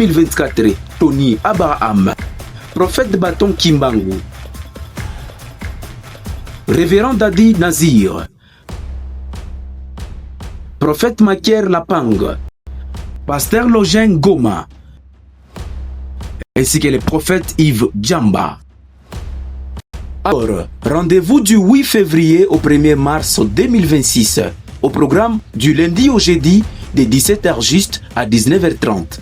2024, Tony Abraham, Prophète Bâton Kimbangu, Révérend Dadi Nazir, Prophète Makier Lapang, Pasteur Login Goma, ainsi que le prophète Yves Djamba. Alors, rendez-vous du 8 février au 1er mars 2026, au programme du lundi au jeudi de 17h juste à 19h30.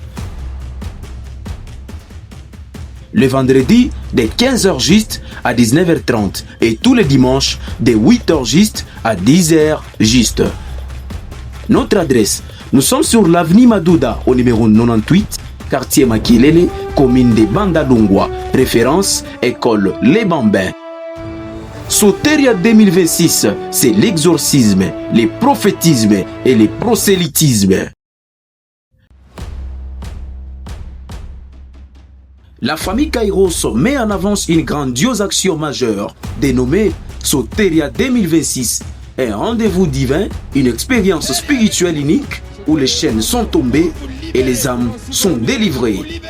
Le vendredi de 15h juste à 19h30 et tous les dimanches de 8h juste à 10h juste. Notre adresse, nous sommes sur l'avenue Madouda au numéro 98, quartier Makilele, commune de Bandalungwa, référence école Les Bambins. Soteria 2026, c'est l'exorcisme, le prophétisme et le prosélytisme. La famille Kairos met en avance une grandiose action majeure dénommée Soteria 2026, un rendez-vous divin, une expérience spirituelle unique où les chaînes sont tombées et les âmes sont délivrées.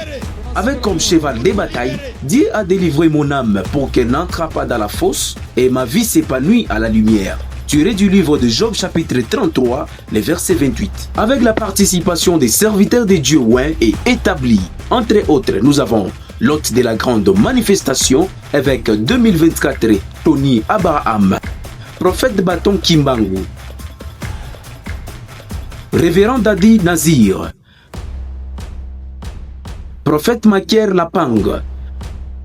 Avec comme cheval de bataille, Dieu a délivré mon âme pour qu'elle n'entre pas dans la fosse et ma vie s'épanouit à la lumière. Tiré du livre de Job chapitre 33, le verset 28. Avec la participation des serviteurs de Dieu oints et établis. Entre autres, nous avons l'hôte de la grande manifestation, évêque 2024, Tony Abraham, prophète Bâton Kimbangu, Révérend Dadi Nazir, Prophète Makier Lapang,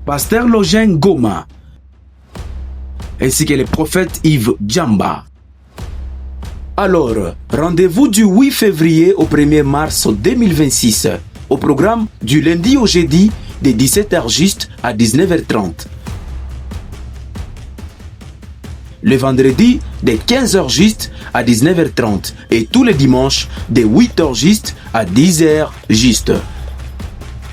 Pasteur Login Goma, ainsi que le prophète Yves Djamba. Alors, rendez-vous du 8 février au 1er mars 2026, au programme du lundi au jeudi de 17h juste à 19h30. Le vendredi de 15h juste à 19h30 et tous les dimanches de 8h juste à 10h juste.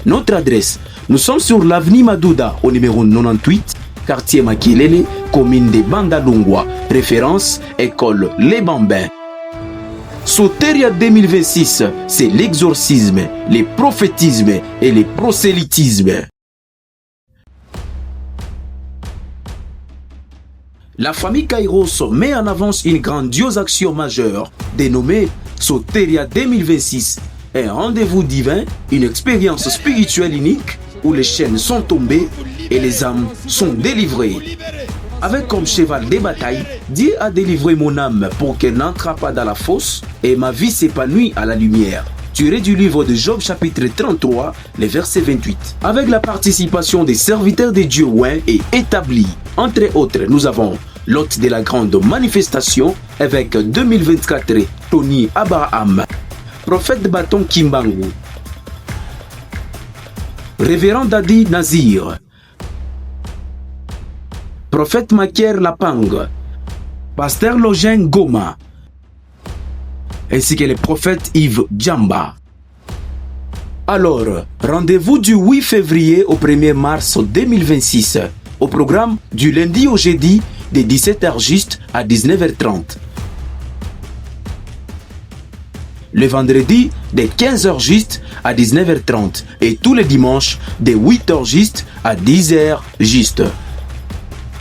Notre adresse, nous sommes sur l'avenue Madouda au numéro 98, quartier Makilele, commune de Bandalungwa, référence école Les Bambins. Soteria 2026, c'est l'exorcisme, le prophétisme et le prosélytisme. La famille Kairos met en avance une grandiose action majeure dénommée Soteria 2026, un rendez-vous divin, une expérience spirituelle unique où les chaînes sont tombées et les âmes sont délivrées. Avec comme cheval de bataille, Dieu a délivré mon âme pour qu'elle n'entre pas dans la fosse et ma vie s'épanouit à la lumière. Tiré du livre de Job chapitre 33, le verset 28. Avec la participation des serviteurs de Dieu oints et établis. Entre autres, nous avons l'hôte de la grande manifestation, évêque 2024, Tony Abraham, prophète Bâton Kimbangu, Révérend Dadi Nazir, Prophète Makier Lapang, Pasteur Login Goma, ainsi que le prophète Yves Djamba. Alors, rendez-vous du 8 février au 1er mars 2026, au programme du lundi au jeudi de 17h juste à 19h30. Le vendredi de 15h juste à 19h30 et tous les dimanches de 8h juste à 10h juste.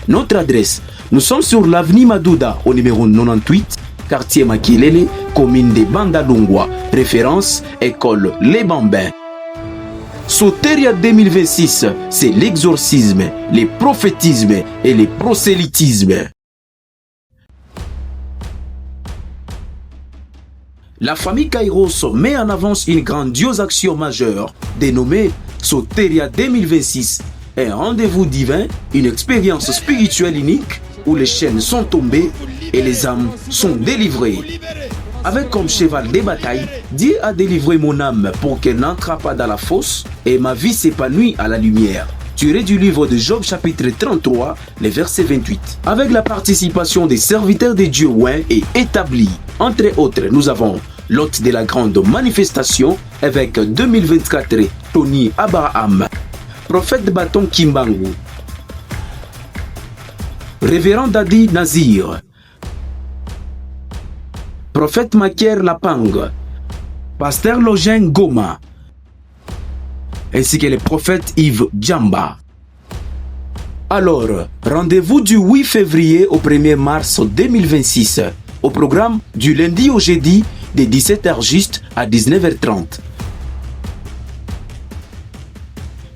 Notre adresse, nous sommes sur l'avenue Madouda au numéro 98, quartier Makilele, commune de Bandalungwa, référence école Les Bambins. Soteria 2026, c'est l'exorcisme, le prophétisme et le prosélytisme. La famille Kairos met en avance une grandiose action majeure dénommée Soteria 2026, un rendez-vous divin, une expérience spirituelle unique où les chaînes sont tombées et les âmes sont délivrées. Avec comme cheval de bataille, Dieu a délivré mon âme pour qu'elle n'entre pas dans la fosse et ma vie s'épanouit à la lumière. Tiré du livre de Job chapitre 33, le verset 28. Avec la participation des serviteurs de Dieu oints et établis. Entre autres, nous avons l'hôte de la grande manifestation, évêque 2024, Tony Abraham, prophète Bâton Kimbangu, Révérend Dadi Nazir, prophète Makier Lapang, Pasteur Login Goma, ainsi que le prophète Yves Djamba. Alors, rendez-vous du 8 février au 1er mars 2026, au programme du lundi au jeudi de 17h juste à 19h30.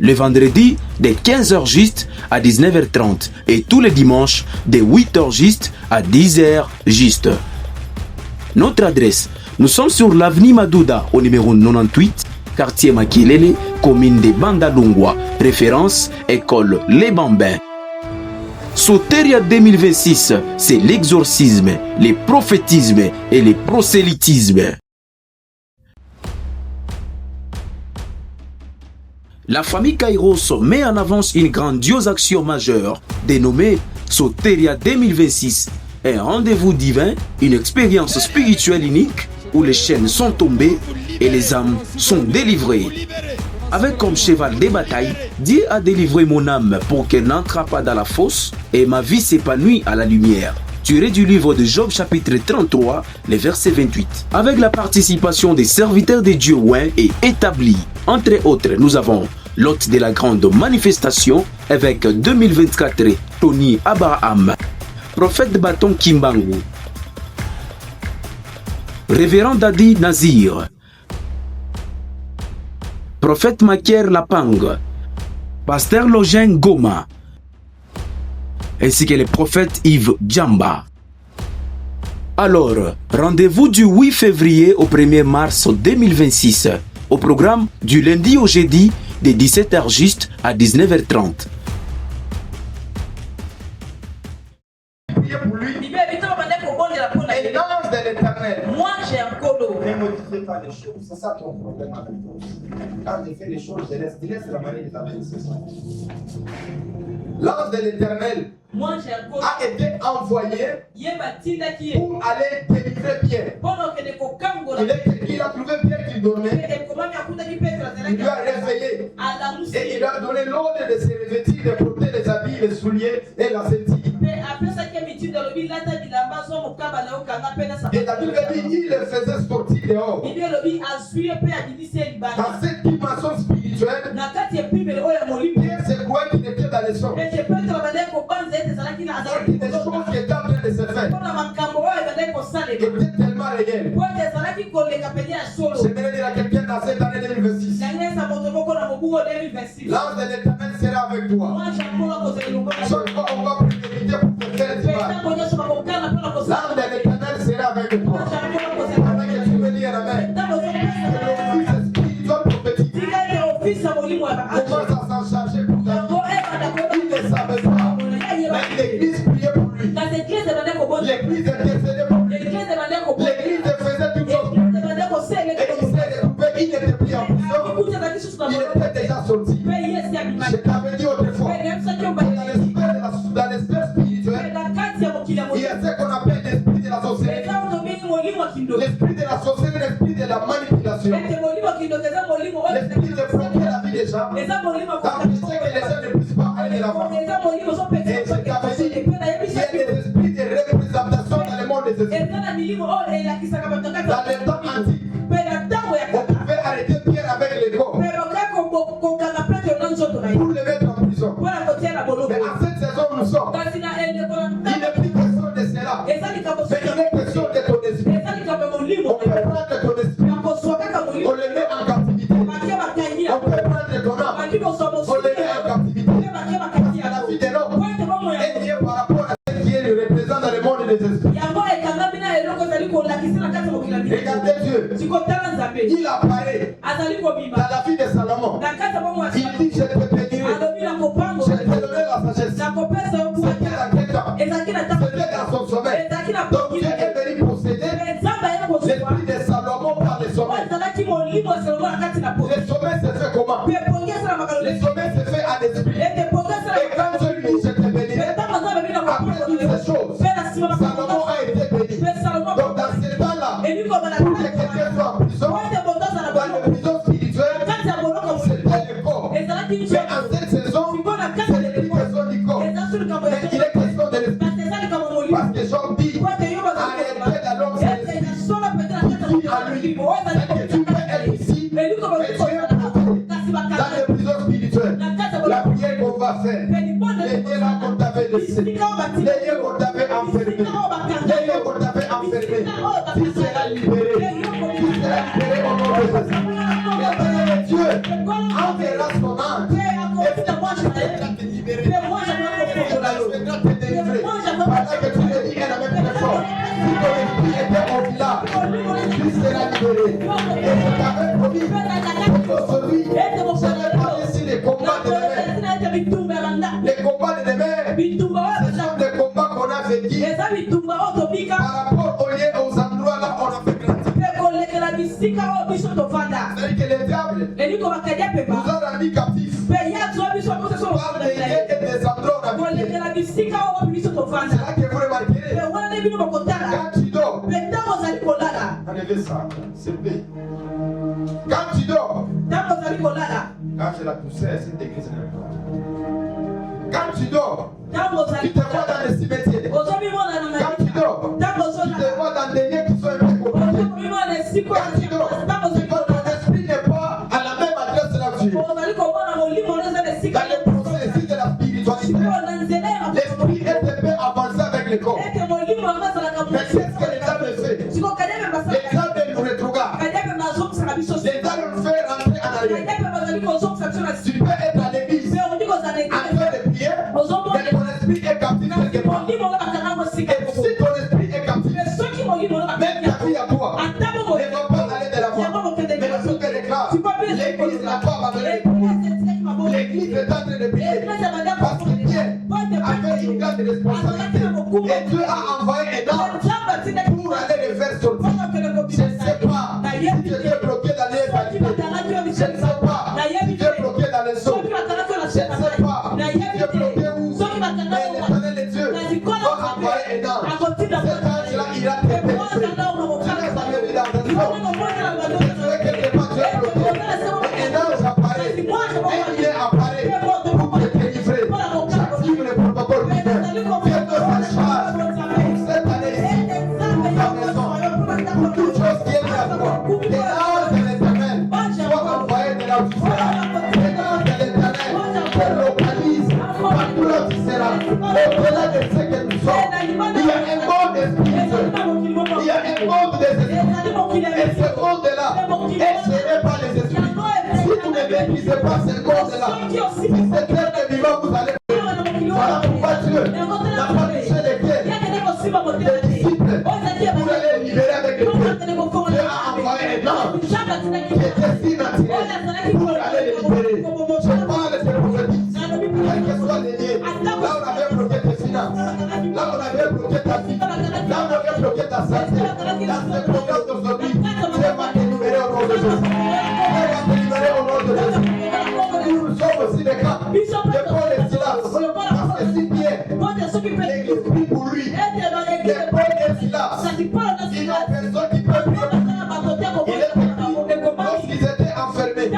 Le vendredi de 15h juste à 19h30 et tous les dimanches de 8h juste à 10h juste. Notre adresse, nous sommes sur l'avenue Madouda au numéro 98, quartier Makelele, commune de Bandalungwa, référence école Les Bambins. Soteria 2026, c'est l'exorcisme, le prophétisme et le prosélytisme. La famille Kairos met en avance une grandiose action majeure dénommée Soteria 2026, un rendez-vous divin, une expérience spirituelle unique où les chaînes sont tombées et les âmes sont délivrées. Avec comme cheval de bataille, Dieu a délivré mon âme pour qu'elle n'entre pas dans la fosse et ma vie s'épanouit à la lumière. Tiré du livre de Job chapitre 33, le verset 28. Avec la participation des serviteurs de Dieu oints et établis. Entre autres, nous avons l'hôte de la grande manifestation, évêque 2024, Tony Abraham, prophète Bâton Kimbangu, révérend Dadi Nazir, prophète Maker Lapang, pasteur Login Goma, ainsi que le prophète Yves Djamba. Alors, rendez-vous du 8 février au 1er mars 2026, au programme du lundi au jeudi de 17h juste à 19h30. Priez pour lui. Et l'ange de l'éternel. Moi j'ai un colo. Ne modifiez pas les choses. C'est ça ton problème avec toi. Quand je fais les choses, je laisse la manière de t'amener, c'est ça. L'ange de l'éternel Moi j'ai un colo. a été envoyé pour aller délivrer Pierre. Il a trouvé Pierre qui dormait. Il lui a réveillé. Et il lui a donné l'ordre de se revêtir, de porter les habits, les souliers et la ceinture. Et la Bible dit il le faisait sortir dehors. Dans cette dimension spirituelle, Pierre se croyait qu'il était dans les sommes. Il y a des choses qui étaient en train de se faire. Il était tellement réel. J'aimerais dire à quelqu'un dans cette année 2026. L'ange de l'éternel sera avec toi. Chaque fois on va prédire pour te faire du mal. L'ange de l'éternel sera avec toi. Avec que tu veux dire amen. Que l'office spirituel prophétique commence à s'en charger pour ta vie. Il ne savait pas. Mais l'église priait pour lui. L'église intercédait pour lui. L'église faisait toutes choses. Et il s'est retrouvé, il n'était plus en prison. Il était déjà sorti. Je t'avais dit autrefois, dans l'esprit spirituel, il y a ce qu'on appelle l'esprit de la sorcellerie. L'esprit de la sorcellerie, l'esprit de la manipulation. L'esprit de bloquer la vie des gens. D'empêcher que les gens ne puissent pas aller là-bas. Et je t'avais dit, il y a des esprits de représentation dans le monde des esprits. Dans les temps antiques, on pouvait arrêter Pierre avec les corps pour le mettre en prison. Mais à cette saison, nous sommes. Il n'est plus question de cela. Mais il est question de ton esprit. On peut prendre ton esprit. On le met en captivité. On peut prendre ton âme. On le met en captivité. Parce qu'à la vie de l'homme est liée par rapport à ce qui est le représentant dans le monde des esprits. Regardez Dieu. Il apparaît dans la vie de Salomon. Il dit je te bénirai. Je te donnerai la sagesse. C'était dans son sommeil. Donc Dieu est venu posséder l'esprit de Salomon par le sommeil. Le sommeil se fait comment? Le sommeil se fait en esprit. Et quand je lui dis je te bénirai, après toutes ces choses, Salomon a été béni. Donc dans ce temps-là, pour que quelqu'un soit en prison, dans la prison spirituelle, c'était le corps. Mais en cette saison, c'est plus question du corps. Mais il est question de l'esprit. Parce que Job dit, en réalité, la l'homme, c'est l'esprit qui vit en lui. Et que tu peux être ici, mais tu es dans le affaires, les liens là qu'on t'avait laissés, les liens qu'on t'avait enfermés, les liens qu'on t'avait enfermés, tu seras libéré. Tu seras libéré au nom de Jésus. L'éternel Dieu enverra son ange et viendra te libérer. Viendra te délivrer. Pendant que tu le dis à la même personne, si ton esprit était au village, tu seras libéré. Et je t'avais promis aujourd'hui, je vais parler sur les combats de demain. Les combats de demain, ce sont des combats qu'on a vécu par rapport aux lieux, aux endroits là où on a fait grandir. C'est-à-dire que le diable nous a rendus captifs par des lieux et des endroits où on a vécu. C'est là que vous remarquerez, quand tu dors, enlevez ça, c'est bien. Quand tu dors, quand c'est la poussière, c'est une église. Quand tu dors, tu te vois dans les cimetières. Quand tu dors, tu te vois dans des lieux qui sont un peu compliqués. Quand tu dors, ton esprit n'est pas à la même adresse là où tu es. Dans le processus de la spiritualité, l'esprit est un peu avancé avec le corps. Mais qu'est-ce que l'État me fait? L'État nous regarde. L'État nous fait rentrer en arrière. Tu peux être à l'église en train de prier, mais ton esprit est captif quelque part. Et si ton esprit est captif, même ta vie à toi ne va pas aller de l'avant. Mais le Seigneur déclare, l'église n'a pas abandonné. L'église est en train de prier parce que Dieu avait une grande responsabilité. Et Dieu a envoyé un ange pour aller les faire sortir. Je ne sais pas si tu es bloqué dans les fatigues. Je ne sais pas si tu es bloqué dans les eaux. Je ne sais pas si tu es bloqué où. Mais l'Éternel de Dieu va envoyer un ange. Cet ange-là ira te délivrer. Tu n'as jamais vu dans un homme. Je serai quelque part, tu es bloqué. Mais un ange apparaît. Un lien apparaît pour te délivrer. J'active le protocole divin. Viens te faire charge pour cette année-ci. Ta maison. Pour toute chose qui est liée à toi. Les anges de l'Éternel soient envoyés de là où tu seras. Les anges de l'Éternel te localisent partout là où tu seras. Au-delà de ce que nous sommes, il y a un monde spirituel. Il y a un monde des esprits. Et ce monde-là est géré par les esprits. Si vous ne maîtrisez pas ce monde-là, si c'est tel que vivant, vous allez. Voilà pourquoi Dieu n'a pas touché les pieds des disciples pour aller libérer avec les pieds. Dieu a envoyé un ange qui était si naturel pour aller les libérer. Je parle de prophétie. Quels que soient les liens, là on avait bloqué tes finances, là on avait bloqué ta vie, là on avait bloqué ta santé, dans ce programme d'aujourd'hui, Dieu va te libérer au nom de Jésus. Dieu va te libérer au nom de Jésus. Nous sommes aussi des cas de Paul et Silas, parce que si Pierre, l'église prie pour lui, de Paul et Silas, il n'y a personne qui peut prier pour lui. Il est écrit, lorsqu'ils étaient enfermés,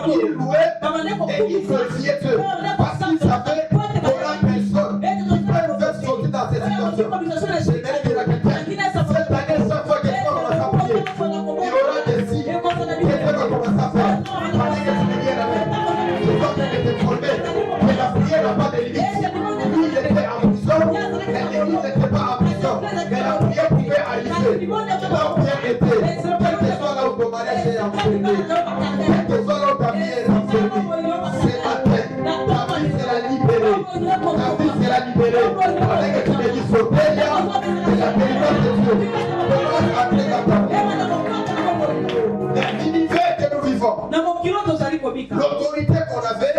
ils louaient et ils glorifiaient Dieu, parce qu'ils savaient qu'on a personne qui peut nous faire sortir dans cette situation. Je vais dire à quelqu'un, cette année, chaque fois que tu vas commencer à prier, il y aura des signes que Dieu va commencer à faire. Pendant que tu me dis à la main, je suis en train de te former, mais la prière n'a pas de limite. Lui, il était en prison, mais l'église n'était pas en prison, mais la prière pouvait arriver. Là où Pierre était, quel que soit là où ton mariage est enfermé, quel que soit là où ta vie est enfermée, c'est matin, ta vie sera libérée. Ta vie sera libérée. Pendant que tu me dis sauter, c'est la délivrance de Dieu. Commence à entrer dans ta vie. L'univers que nous vivons, l'autorité qu'on avait,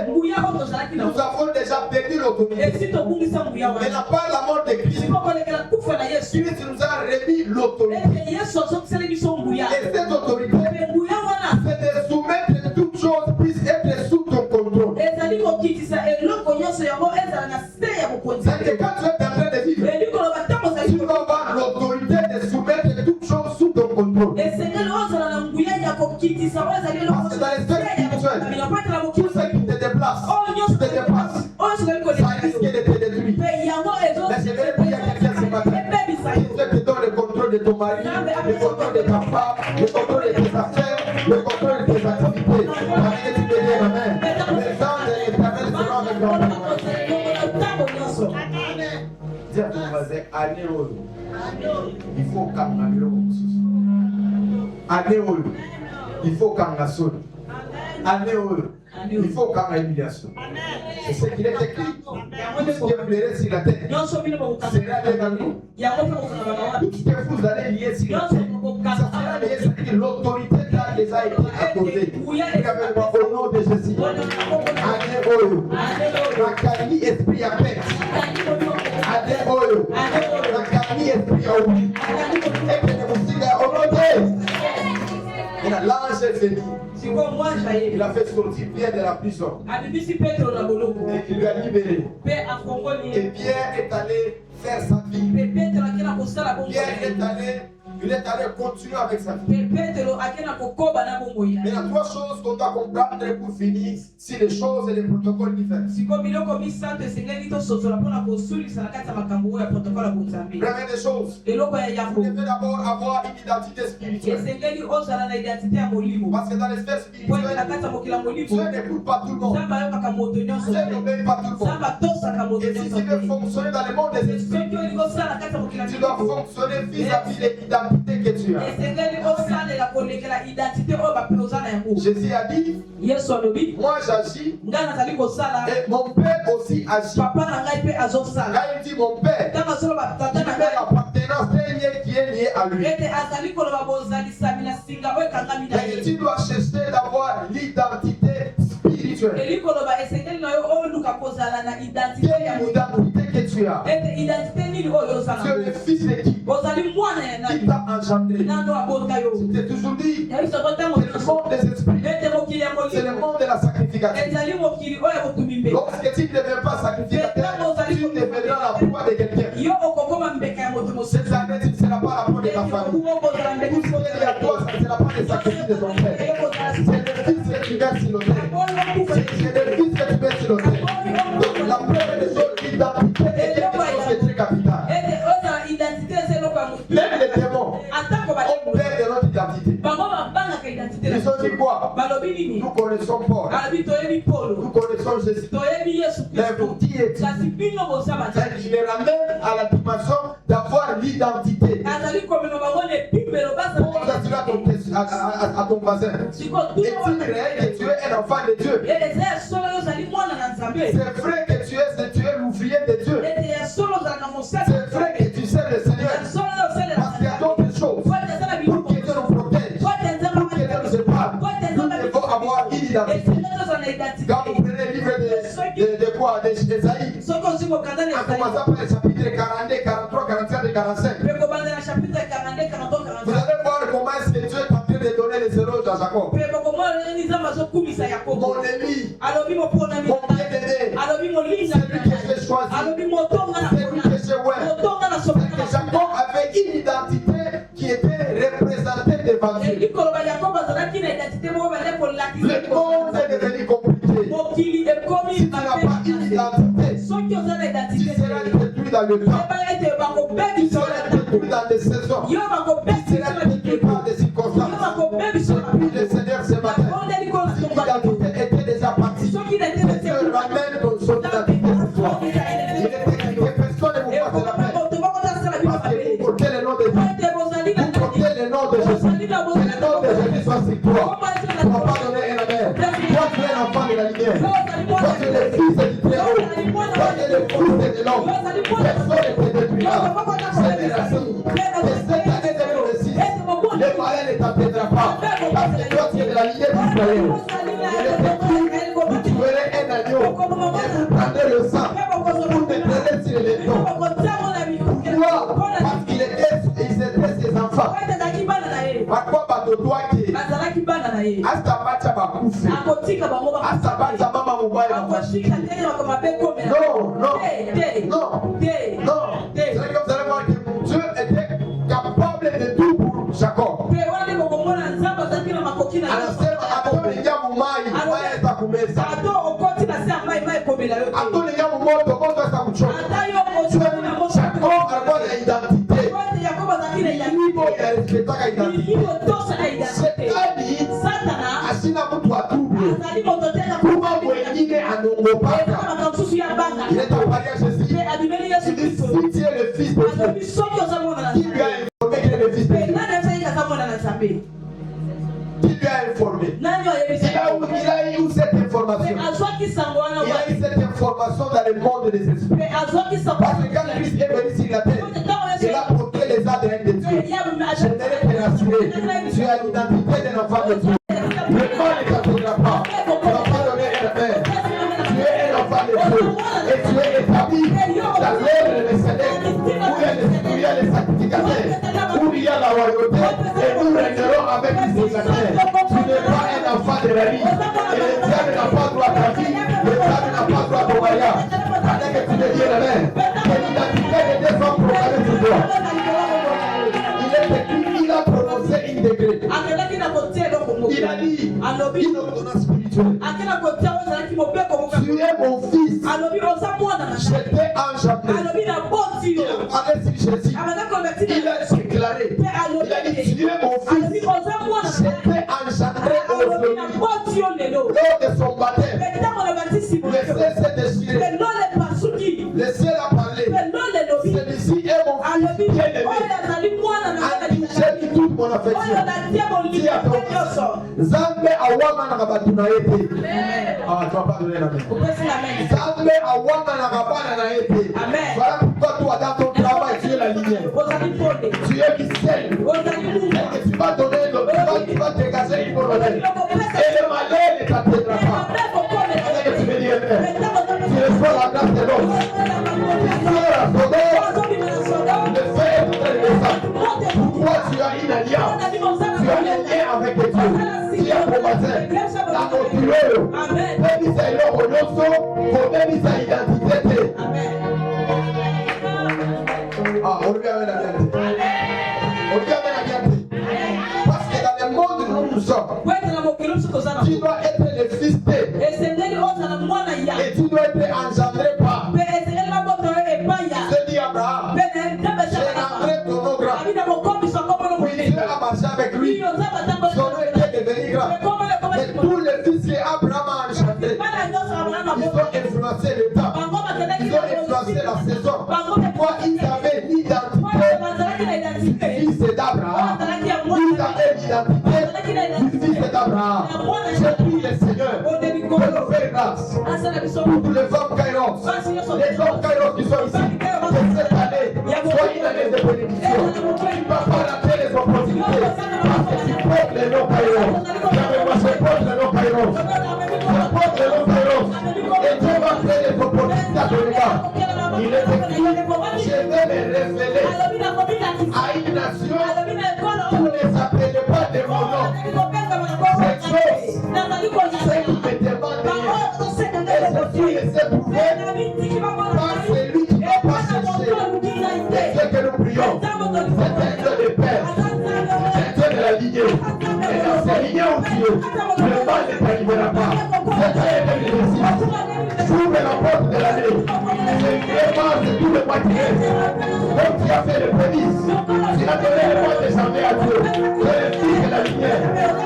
nous avons déjà perdu l'autorité. Mais la part la mort de Christ, Christ nous a remis l'autorité. Et cette autorité, c'est de soumettre que toute chose puisse être sous ton contrôle. C'est-à-dire que quand tu es en train de vivre, tu vas avoir l'autorité de soumettre toute chose sous ton contrôle. Parce que dans les sphères spirituelles, tout ce qui te déplace, tu te dépasses. Ça risque de te détruire. Mais je vais prier à quelqu'un ce matin. Dieu te donne le contrôle de ton mari, le contrôle de ta femme, le contrôle de tes affaires, le contrôle de tes activités. Avec que tu te dis, Amen. Les anges de l'Éternel seront avec toi. année oyo il faut kanga biloko mosusu année oyo il faut kanga soni année oyo il faut kanga humiliation. C'est ce qu'il est écrit. Tout ce qui est plairé sur la terre sera lié dans nous. Tout ce que vous allez lier sur la terre, ça sera lié, c'est-à-dire l'autorité les a été accordée. Au nom de Jésus. Année oyo nakani esprit à perte. Année oyo nakani esprit à oubli. Et que nous siga au nom de et l'ange est venu. Il a fait sortir Pierre de la prison. Et il lui a libéré. Et Pierre est allé faire sa vie. Pierre il est allé continuer avec sa vie. Mais il y a trois choses qu'on doit comprendre pour finir si les choses et les protocoles diffèrent. Première des choses, vous devez d'abord avoir une identité spirituelle. Parce que dans les sphères spirituelles, Dieu n'écoute pas tout le monde. Dieu n'obéit pas tout le monde. Et si tu veux fonctionner dans le monde des esprits, tu dois fonctionner vis-à-vis de l'identité que tu as. Jésus a dit, moi j'agis et mon père aussi agit. Quand il dit mon père, il met l'appartenance qui est liée à lui. Et tu dois chercher d'avoir l'identité spirituelle. Quelle identité que tu as? Tu es le fils de qui? Qui t'a engendré? C'était toujours dit. C'est le monde des esprits. C'est le monde de la sacrification. Lorsque tu ne deviens pas sacrificateur, tu deviendras la proie de quelqu'un. Cette année, tu ne seras pas la proie de ta famille. Tout ce qui est à toi, ce ne sera pas les sacrifices de ton père. C'est le fils que tu verses sur l'autel. C'est le fils que tu verses sur l'autel. Donc la première des choses, l'identité est quelque chose de très capital. Même les démons ont peur de notre identité. Ils ont dit quoi? Nous connaissons Paul. Nous connaissons Jésus. Mais pour qui est-il? Il les ramène à la dimension d'avoir l'identité. Pose à ton voisin. Est-il réel que tu es un enfant de Dieu? C'est vrai que tu es l'ouvrier de Dieu. C'est vrai que tu sais le Seigneur. Parce qu'il y a d'autres choses. Pour que Dieu nous protège, pour que Dieu nous épate, nous devons avoir une identité. Quand vous prenez le livre de quoi? D'Ésaïe, en commençant par le chapitre 42, 43, 44 et 45, vous allez voir comment est-ce que Dieu est en train de donner les éloges à Jacob. Mon ennemi, mon bien-aimé, c'est lui que j'ai choisi, c'est lui que j'ai oué. Que Jacob avait une identité qui était représentée devant Dieu. Le monde est devenu compliqué. Si tu n'as pas une identité, tu seras détruit dans le temps. Tu seras détruit dans des saisons. Tu seras détruit par des circonstances. Je prie le Seigneur ce matin. Si l'identité était déjà partie, Dieu ramène son identité pour toi. Il est écrit que personne ne vous fasse la peine. Parce que vous portez le nom de Dieu. Vous portez le nom de Jésus. Que le nom de Jésus soit sur toi. Tu ne vas pas donner un amen. Toi, tu es l'enfant de la lumière. Toi, tu es le fils du Très-Haut. Toi, tu es le fils de l'homme. Personne ne te détruira. C'est des racines. Et cette année 2006, le malin ne t'empêchera pas. Parce que toi, tu es de la lignée d'Israël. Il est écrit, vous tuerez un agneau et vous prendrez le sang pour te traiter sur les dos. Pourquoi? Parce qu'il était ses enfants. Pourquoi batotwaki? Astabata bakufi. Astabata mama mubaya. Non, non, non. C'est comme vous allez voir que Dieu était capable de tout pour Jacob. Anasema atolingia mumai, mumai atakumeza. Atolingia mumoto, moto atakuchoma. Jacob alikuwa na identite. Mungu alirespectaka identite. Shetani asina mtu atubu. mwengine anongopaka. Il est en mariage Jésus. Il dit si tu es le fils de Dieu, qui lui a informé qu'il est le fils de Dieu? Qui lui a informé? Il a eu cette information. Il a eu cette information dans le monde des esprits. Parce que quand Christ est venu sur la terre, il a porté les ADN de Dieu. Je n'ai te rassurer. Tu as l'identité d'un enfant de Dieu. Le mal ne t'atteindra pas. Tu ne vas pas donner un mère. Tu es un enfant de Dieu. Et tu es établi dans l'ordre de Sénèque, où il y a les sacrificateurs, où il y a la royauté, et nous régnerons avec les sacrificateurs. Tu n'es pas un enfant de la vie. Et le diable n'a pas droit à ta vie. Le diable n'a pas droit au mariage. Pendant que tu deviens la mère, que l'identité de Dieu soit proclamée sur toi. Il est écrit, il a prononcé une degré. Il a dit, une ordonnance spirituelle. Tu es mon fils. Je t'ai engendré. Il a parlé sur Jésus. Il a déclaré. Il a dit, tu es mon fils. Je t'ai engendré aujourd'hui. Lors de son baptême, le ciel s'est déchiré. Le ciel a parlé. Celui-ci est mon fils bien-aimé. J'ai mis toute mon affection. Dis à ton fils. Zambe awama na kabatuna yete. Ah, tu vas pas donner la main. Zambe awama na kabana na yete. Voilà pourquoi toi dans ton travail tu es la lumière. Tu es qui scelle. Et tu vas donner tu vas dégager une bonne odeur. Et le malheur ne t'atteindra pas. Avec tu veux dire tu reçois la grâce de l'homme. Tu sors la Sodome. Le feu est tout le descend. Pourquoi tu as une alliance? Tu as un lien avec Dieu. Tu as combattu dans nos bureaux. Même si c'est l'homme au même sa identité. Ah, on lui amène la vérité. On lui amène la vérité. Parce que dans le monde où nous sommes, tu dois être le fils de. Et tu dois être engendré par. Je dis Abraham. J'ai entré ton nom grand. Oui, Dieu a marché avec lui. Son nom était devenu grand. Mais tous les fils qu'Abraham a enchantés, ils ont influencé le temps. Ils ont influencé la saison. Pourquoi ils avaient l'identité du fils d'Abraham? Ils avaient l'identité du fils d'Abraham. J'ai pris le Seigneur pour nous faire grâce. Pour les femmes Kairos, les hommes Kairos qui sont ici, que cette année soit une année de bénédiction. Tu ne vas pas rater les opportunités parce que tu portes les noms Kairos. Moi, je porte les noms Kairos. Je porte les noms Kairos. Et Dieu va créer les opportunités à ton égard. Il est écrit, je vais les révéler à une nation où ne s'appelle pas de mon nom. Cette chose, c'est qui me demande rien. Et je suis laissé prouver par celui qui va pas chercher. Et ce que nous prions, c'est un Dieu de Père, c'est un Dieu de la lignée. Et dans ces lignées où tu es, le mal ne t'arrivera pas. C'est un Dieu de l'exercice. J'ouvre la porte de l'année. C'est vraiment tout le mois qui reste. Donc tu as fait le prémices. Tu as donné le mois de janvier à Dieu. Tu es le fils de la lumière.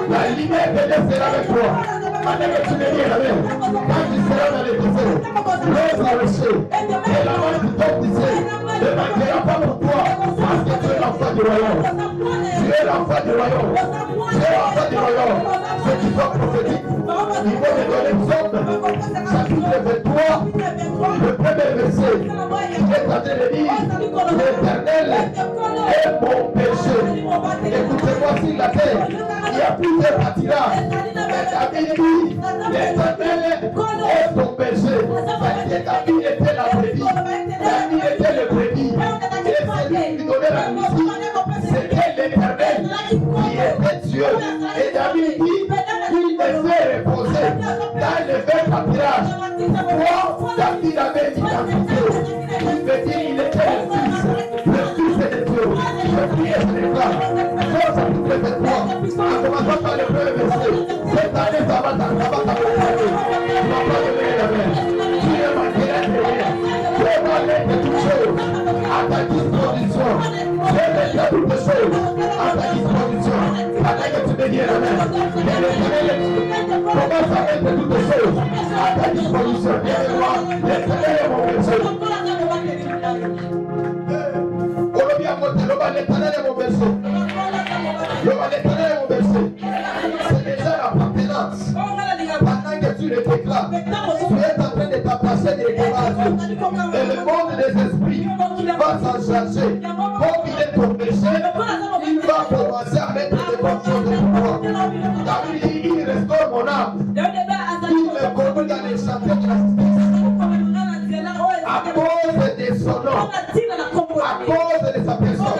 La lumière de Dieu sera avec toi. Pendant que tu me dis la main, quand tu seras dans les déserts, l'eau sera rocher. Et la main du top du ciel ne manquera pas pour toi. Parce que tu es l'enfant du royaume. Tu es l'enfant du royaume. Tu es l'enfant du royaume. Ceux qui sont prophétiques, ils vont me donner une chapitre 23, le premier verset. Il est en train de dire, l'Éternel est mon péché. Écoutez-moi sur la terre, il y a plusieurs pâtirages. Mais David dit, l'Éternel est ton péché. Parce que David était la brebis. David était le brebis. Et celui qui donnait la musique, c'était l'Éternel qui était Dieu. Et David dit, il me fait reposer dans le vert pâturage. Toi, David avait l'identité. Il me dit, il était le fils de Dieu. Je prie et je déclare. Dans chapitre 23, en commençant par le premier verset, cette année, ça va t'accompagner. Tu vas pas donner la main. Tu ne manqueras de rien. Tu es malin de toutes choses à ta disposition. Tu es maître de toutes choses à ta disposition. Pendant que tu me me dire Amen. Que l'Éternel commence à mettre toutes choses à ta disposition. L'Éternel est mon berceau. L'Éternel est mon berceau. L'Éternel est mon berceau. C'est déjà l'appartenance. Pendant que tu le déclares, tu es en train de t'approcher des courages. Et le monde des esprits va s'en charger. Comme il est ton péché, il va commencer à mettre des bonnes choses pour toi. David dit, il restaure mon âme. Il me conduit dans les châteaux de la justice. À cause de son nom, à cause de sa personne.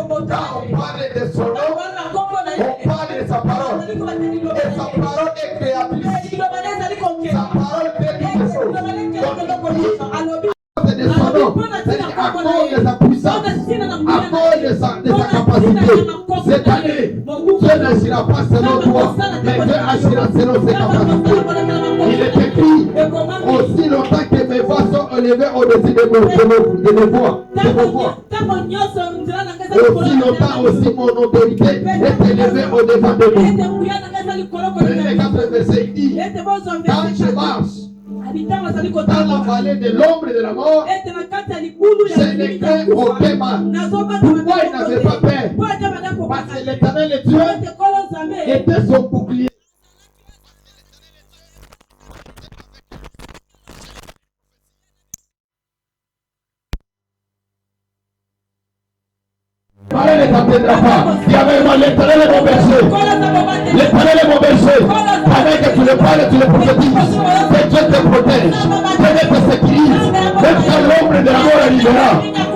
Quand on parle de son nom, on parle de sa parole. Et sa parole est créatrice. Sa parole crée quelque chose. Donc, de son nom, c'est à cause de sa puissance, à cause de sa capacité. Cette année, Dieu n'agira pas selon toi, mais Dieu agira selon ses capacités. Il est écrit, aussi longtemps que mes voix sont élevées au-dessus de mes voix. Aussi longtemps aussi mon autorité est élevée au-devant de nous. Le 4 verset dit, quand je marche dans la vallée de l'ombre et de la mort, je ne crains aucun mal. Pourquoi il n'avait pas peur? Parce que l'Éternel est Dieu était son bouclier. L'Éternel ne t'atteindra pas. Dis avec moi, l'Éternel est mon berger. L'Éternel est mon berger. Pendant que tu le parles, tu le prophétises. Que Dieu te protège. Que Dieu te sécurise. Même quand l'ombre de la mort arrivera,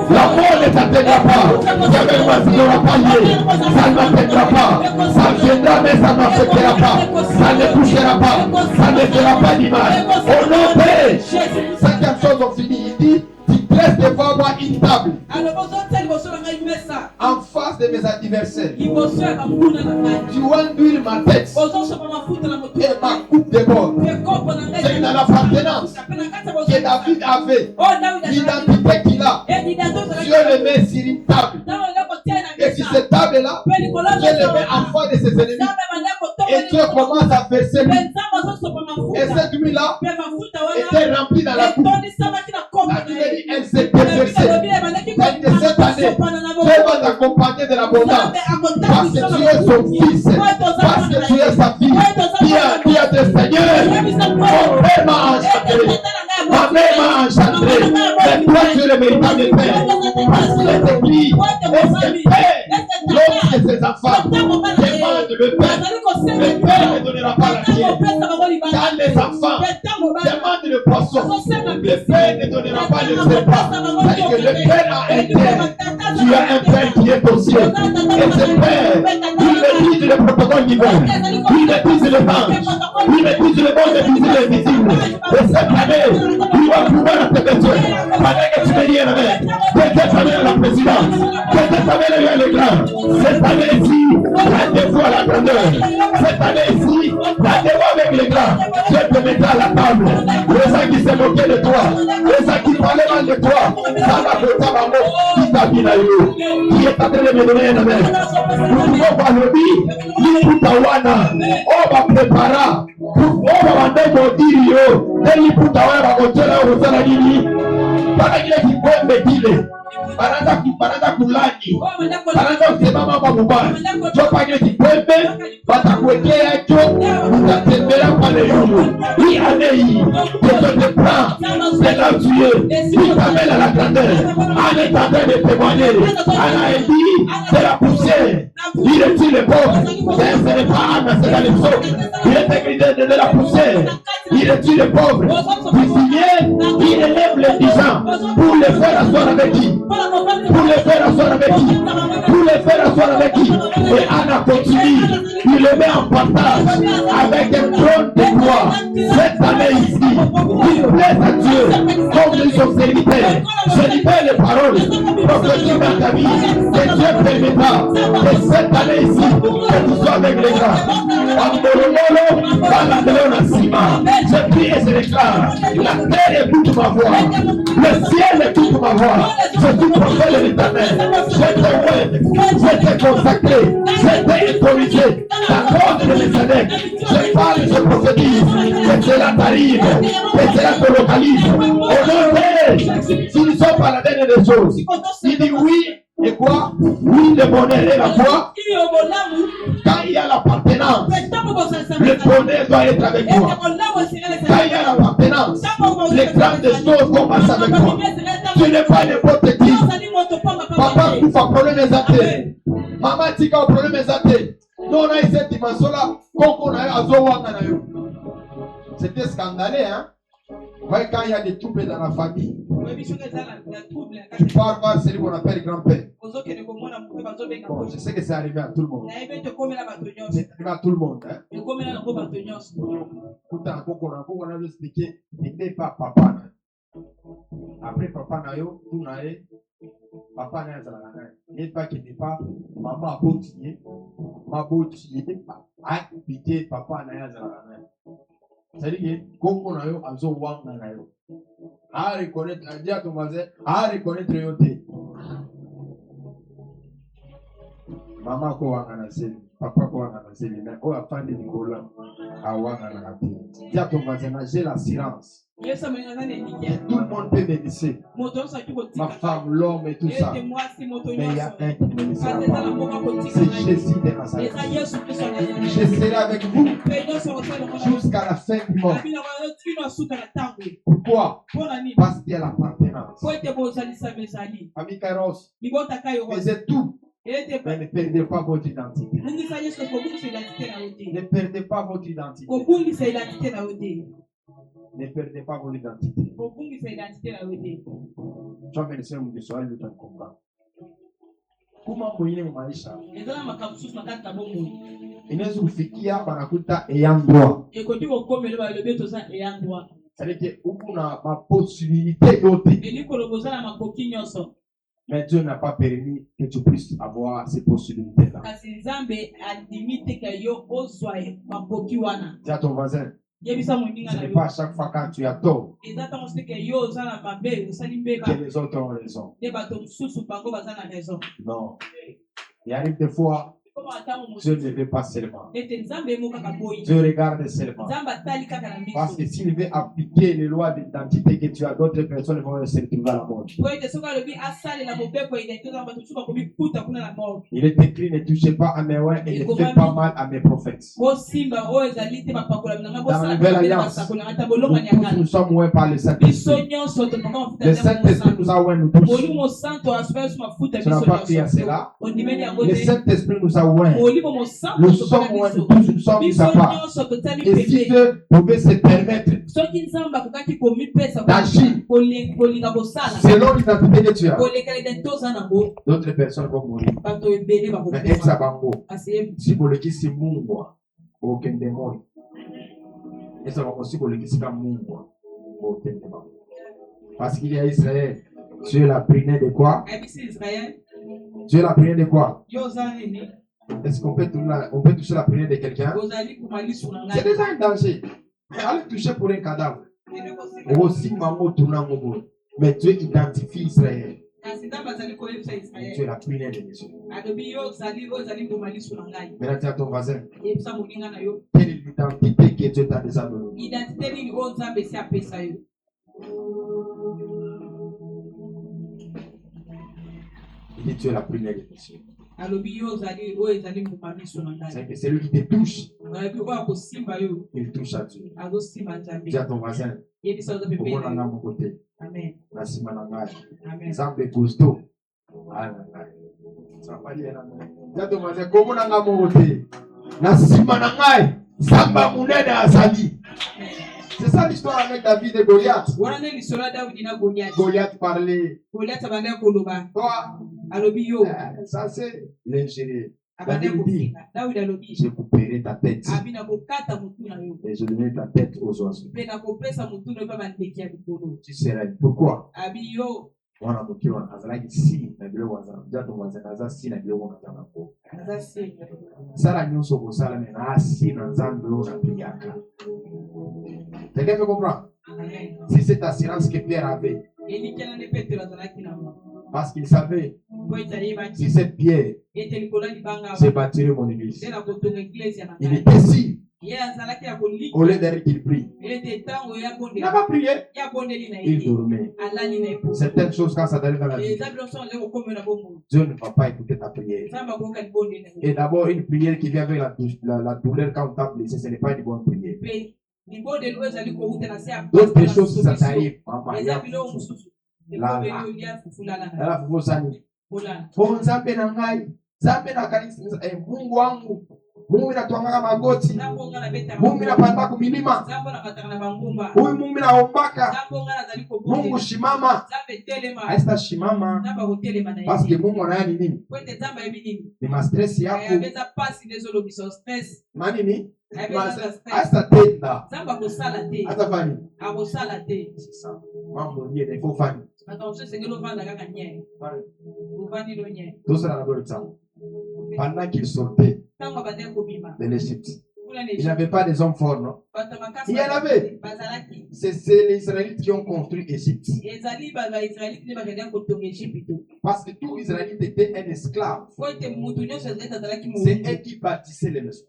la mort ne t'atteindra pas. Dis avec moi, ça n'aura pas lié. Ça ne m'atteindra pas. Ça viendra, mais ça ne m'affectera pas. Ça ne touchera pas. Ça ne fera pas d'image. Au nom de 5e chose, on finit. Il dit, tu dresses devant moi une table en face de mes adversaires. Tu enduis ma tête et ma coupe de bord. C'est dans l'appartenance que David avait, l'identité qu'il a. Dieu le met sur une table. Et sur cette table-là, Dieu le met en face de ses ennemis. Et Dieu commence à verser lui. Et cette huile-là était remplie dans la coupe. La Bible dit, elle s'est déversée. Cette année, Dieu va t'accompagner de l'abondance. Parce que tu es son fils. Parce que tu es sa fille. Qui a des seigneurs. Mon père m'a enchanté. Ma mère m'a enchanté. Mais toi, tu es le véritable père. Parce qu'il est écrit. Est-ce que père, lorsque ses enfants demandent le père ne donnera pas la terre. Quand les enfants demandent le poisson, le père ne donnera pas le serpent. C'est-à-dire que le père a un père. Tu as un père qui est au ciel. Et ce père, il maîtrise le protocole divin. Il maîtrise le ange. Il maîtrise le monde visible et invisible. Et cette année, il va pouvoir te besoin. Pendant que tu me dis la main, que Dieu t'amène la présidence, que Dieu t'amène le grand. Cette année-ci, la dévoie la grandeur. Cette année-ci, la dévoie avec les grands. Dieu te mettra à la table. Les gens qui se moquaient de toi, les gens qui parlaient mal de toi, ça va faire ça, qui t'a mis là, qui est en train de me donner une main. Nous pouvons pas le dire, l'Iputawana, on va préparer, on va vendre mon dirio, et l'Iputawana va continuer à refaire la ligne. Pendant qu'il est qui peut me dire, Baranda kulani, baranda kusema mambo mabaya. Jopage kikwembe, batakuwekea cho, utatembea pale yulu. Hii année, Dieu te prend, c'est là où tu es. Il t'amène à la grandeur. En étant de témoigner, Allah a dit, c'est la poussière. Il retire les pauvres. Ce n'est pas Anna, c'est dans les autres. Il est écrit de la poussière. Il retire les pauvres. Du signé, il élève les 10 ans pour les faire asseoir avec qui? Pour les faire asseoir avec qui? Pour les faire asseoir avec qui? Et Anna continue. Il le met en partage avec un trône de gloire. Cette année ici, il plaise à Dieu comme suis son serviteur. Je libère les paroles prophétiques dans ta vie. Que Dieu permettra que cette année ici, que tu sois avec les gars. Je prie et je déclare, la terre écoute ma voix, le ciel écoute ma voix. Je suis prophète de l'Éternel. Je t'ai consacré, je t'ai autorisé. La cause de Messanek, je parle, je prophétise, que cela t'arrive, que cela te localise. Au nom de Jésus, si nous sommes à la dernière des choses, il dit oui, et quoi? Oui, le bonheur et la foi. Quand il y a l'appartenance, le bonheur doit être avec toi. Quand il y a l'appartenance, les grandes choses commencent avec toi. Tu n'es pas n'importe qui. Papa, tu fais problème des athées. Maman, tu as problème des athées. Nous, on a cette dimension-là. C'était scandaleux, hein? Ouais, quand il y a des troubles dans la famille, tu pars voir celui qu'on appelle grand-père. Bon, je sais que c'est arrivé à tout le monde. C'est arrivé à tout le monde, hein? Pourtant, on a expliqué, n'était pas papa. Après papa Nayo, tout naé, papa Nayo, n'est pas qu'il n'est pas, maman a continué, ma beauté, a quitté papa Nayo. C'est-à-dire que, comme on a eu un zo wang Nayo, à reconnaître, à dire à ton voisin, à reconnaître yoté. Maman ko wang anaseli, papa ko wang anaseli, mais on a pas de Nicolas à wang anaseli. Dis à ton voisin, j'ai l'assurance. Tout le monde peut bénéficier. Ma femme, l'homme et tout ça. Mais il y a un qui bénéficie. C'est Jésus de Nazareth. Je serai avec vous jusqu'à la fin du monde. Pourquoi? Parce qu'il y a l'appartenance. Ami Kairos, faisait tout. Mais ne perdez pas votre identité. Ne perdez pas votre identité. Ne perdez pas votre identité. Tu as mentionné mon soir le temps de combat. Comment moyen maisha? Inaweza kufikia banakuta eyandwa. C'est-à-dire que uko na possibilité yote. Mais Dieu n'a pas permis que tu puisses avoir ces possibilités-là. Dis à ton voisin. Ce n'est pas à chaque fois quand tu as tort que les autres ont raison. Non. Il arrive des fois, Dieu ne veut pas seulement. Dieu regarde seulement. Parce que s'il veut appliquer les lois d'identité que tu as, d'autres personnes vont se retrouver à la mort. Il est écrit, ne touchez pas à mes rois et ne faites pas mal à mes prophètes. Dans la nouvelle alliance, nous sommes oués par le Saint-Esprit. Le Saint-Esprit nous a oués, nous tous. Tu n'as pas crié à cela. Le Saint-Esprit nous a oués. Nous sommes oués, nous tous, nous sommes mis à part. Et si Dieu pouvait se permettre d'agir selon l'identité que tu as, d'autres personnes vont mourir. Mais ex-abango, si vous le dites, c'est mungwa, aucun démon. Et ça va aussi pour le dire, c'est mungwa, aucun démon. Parce qu'il y a Israël, Dieu l'a prié de quoi? Dieu l'a prié de quoi? Est-ce qu'on peut toucher la prière de quelqu'un? C'est déjà un danger. Allez toucher pour un cadavre. Mais Dieu identifie Israël. Dieu la prière de Dieu. Maintenant, dis à ton voisin, quelle est l'identité que Dieu t'a déjà donnée? Il dit, Dieu la prière de Dieu. C'est que celui qui te touche, il touche à Dieu. Dis à ton voisin, au mon côté. Amen. Merci, madame. Exemple Gusto. Dis à ton voisin, comment on a mon côté? Merci, madame. Samba Mounede Azali. C'est ça l'histoire avec David et Goliath. Goliath parlait. Toi, ça c'est l'ingénieur. Daniel dit, je couperai ta tête et je donnerai ta tête aux oiseaux. Tu seras. Pourquoi? Wana mukiwa azalaki si na bilo wazana jato wazana si na bilo wazana ko sala nyonso ko sala na si na nzambe na priaka. Quelqu'un peut comprendre? Si cette assurance que Pierre avait, parce qu'il savait si cette pierre se bâtirait mon église, il était sûr. Au lieu d'être qu'il prie, il n'a pas prié, il dormait. Certaines choses, quand ça arrive dans la vie, Dieu ne va pas écouter ta prière. Et d'abord, une prière qui vient avec la douleur quand on t'a blessé, ce n'est pas une bonne prière. D'autres choses, ça t'arrive. Mungu inatuangaka magoti. Mungu inapanda kumilima. Huyu Mungu inaombaka. Mungu shimama. Haista shimama. Parce que Mungu anaya ni nini? Ni ma stress yako. Manini? Haista tenda. Hata fani. C'est ça. Mambo nyene faut fani. Tout ça la bonne temps. Pendant qu'il sortait de l'Égypte, il n'y avait pas des hommes forts, non? Il y en avait. C'est les Israélites qui ont construit l'Égypte. Parce que tout Israélite était un esclave. C'est eux qui bâtissaient les maisons.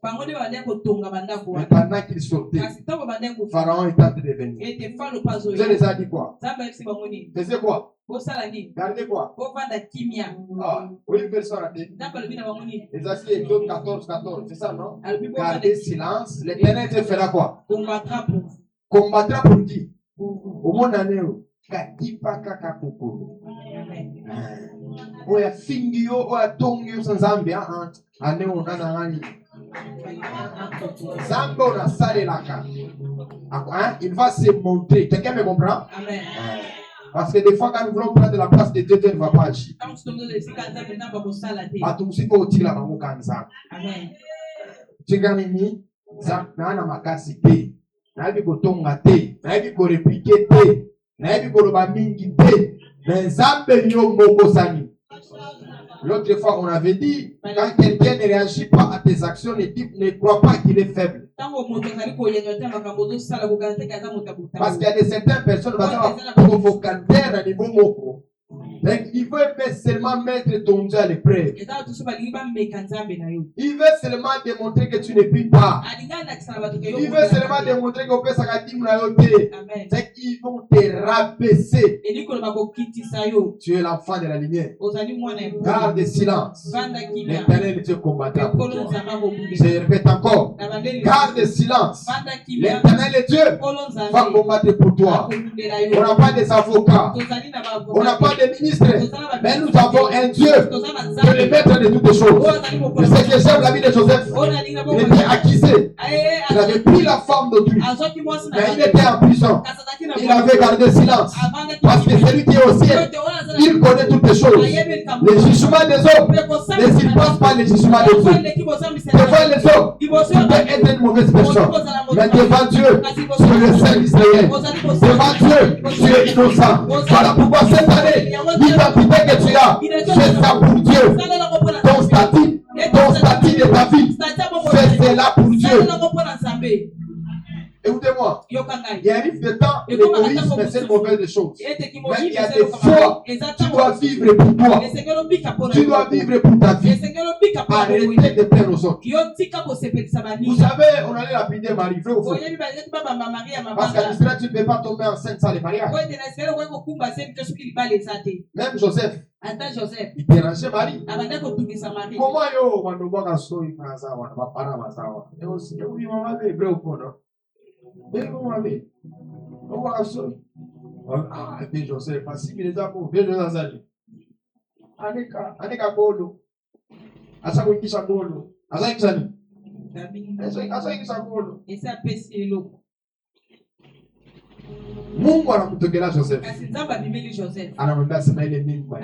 Mais pendant qu'ils sortaient, Pharaon est en train de venir. Je les ai dit quoi? Faisait quoi? Gardez quoi? Ah, oui, personne a dit. Les assieds, 14, c'est ça, non? Gardez silence. L'Éternel te fera quoi? Combattra pour qui? Au monde annéo. Katipa kaka kokoro. Oya fingio, oya tongio sans zambia. Annéo nanangani. Zambo na sale laka. Il va se montrer. Quelqu'un me comprend? Amen. Parce que des fois, quand nous voulons prendre la place de Dieu, Dieu ne va pas agir. Tu gagnes na makasi te, na bi kotonga te, na bi ko répliquer te, na bi ko loba mingi te, mais Nzambe yo moko sani. L'autre fois, on avait dit, quand quelqu'un ne réagit pas à tes actions, ne crois pas qu'il est faible. Parce qu'il y a de certaines personnes qui ont un vocabulaire à niveau moko. Donc, il veut seulement mettre ton Dieu à l'épreuve. Il veut seulement démontrer que tu ne pries pas. Il veut seulement démontrer qu'on peut s'arrêter. C'est qu'ils vont te rabaisser. Tu es l'enfant de la lumière. Garde le silence. L'Éternel te combattra pour toi. Je répète encore. Garde le silence. L'Éternel Dieu va combattre pour toi. On n'a pas des avocats. On n'a pas de ministres. Mais nous avons un Dieu qui est le maître de toutes les choses. Et ce que j'aime la vie de Joseph, il était accusé. Il avait pris la forme d'autrui. Mais il était en prison. Il avait gardé silence. Parce que celui qui est au ciel, il connaît toutes les choses. Les jugements des hommes ne surpassent pas les jugements de Dieu. Devant les hommes, tu peux être une mauvaise personne. Mais devant Dieu, tu es le Saint d'Israël. Devant Dieu, tu es innocent. Voilà pourquoi cette année, l'identité que tu as, fais ça pour Dieu. Ton statut de ta vie, fais cela pour Dieu. Écoutez-moi, il arrive des temps, l'égoïsme c'est une mauvaise chose. Mais il y a des fois, tu dois vivre pour toi. Tu dois vivre pour ta vie. Arrêtez de plaire aux autres. Vous savez, on allait lapider Marie, vrai ou faux? Parce qu'à l'Israël, tu ne peux pas tomber enceinte sans les mariages. Même Joseph, il dérangeait Marie. Comment yo, on doit voir ça, il prend ça, on va pas ça. Et aussi, oui, on va vrai ou faux, non? Ah, bien Joseph, parce que les amours, bien Joseph, Aneka Bolo, Asa Wikisha Bolo, Asa Xani, Asa Wikisha Bolo, et ça pèse l'eau. Mungu anamtokea Joseph. Anamwambia sema ile mimi kwa.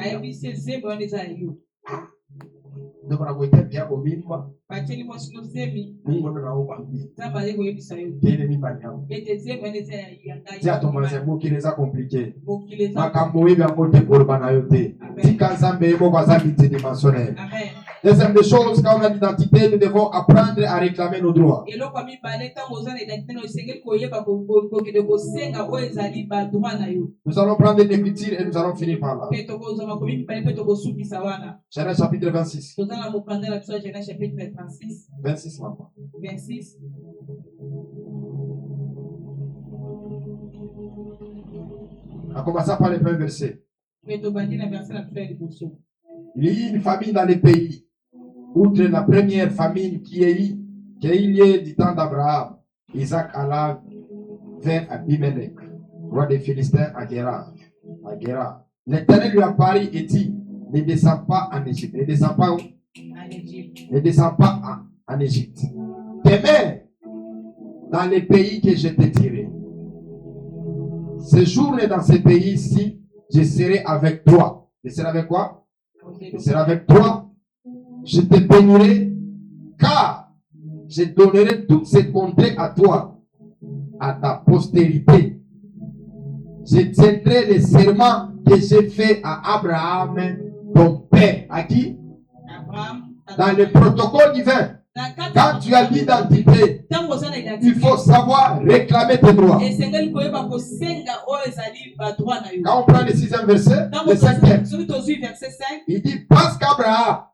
Donc on a été bien au mimba. Bakeli mwasi nozemi. Ni mwana na oba. Zamba leko yebisa yo. Kile mimba nyao. Beteze mweneze yangai. Tia tomaze boki leza compliqué. Bokile za. Makambo yebi amote pour banayote. Tika nzambe yebo kwa zambi dimensionnel. Amen. Deuxième des choses, quand on a l'identité, nous devons apprendre à réclamer nos droits. Eloko mi bale tango ozana identité no isengeli koyeba ko de kosenga o ezali ba droit na yo. Nous allons prendre une écriture et nous allons finir par là. Peto ko zama ko mi bale peto ko subisa wana. Genèse chapitre 26. Tozana mo prendre la biso Genèse chapitre 36. 26 maintenant. 26. On commence par le premier verset. Peto bandi na verset la biso ya liboso. Il y a une famine dans les pays. Outre la première famine qui est liée du temps d'Abraham, Isaac alla vers Abimelech, roi des Philistins à Guérar. L'Éternel lui apparut et dit, ne descends pas en Égypte. Ne descends pas où? Ne descends pas en Égypte. Demeure dans les pays que je t'ai tirés. Séjourne dans ces pays-ci, je serai avec toi. Je serai avec quoi? Je serai avec toi. Je te bénirai, car je donnerai toutes ces contrées à toi, à ta postérité. Je tiendrai les serments que j'ai fait à Abraham, ton père. À qui? Dans le protocole divin. Quand tu as l'identité, il faut savoir réclamer tes droits. Quand on prend le 6e verset, le 5e, il dit parce qu'Abraham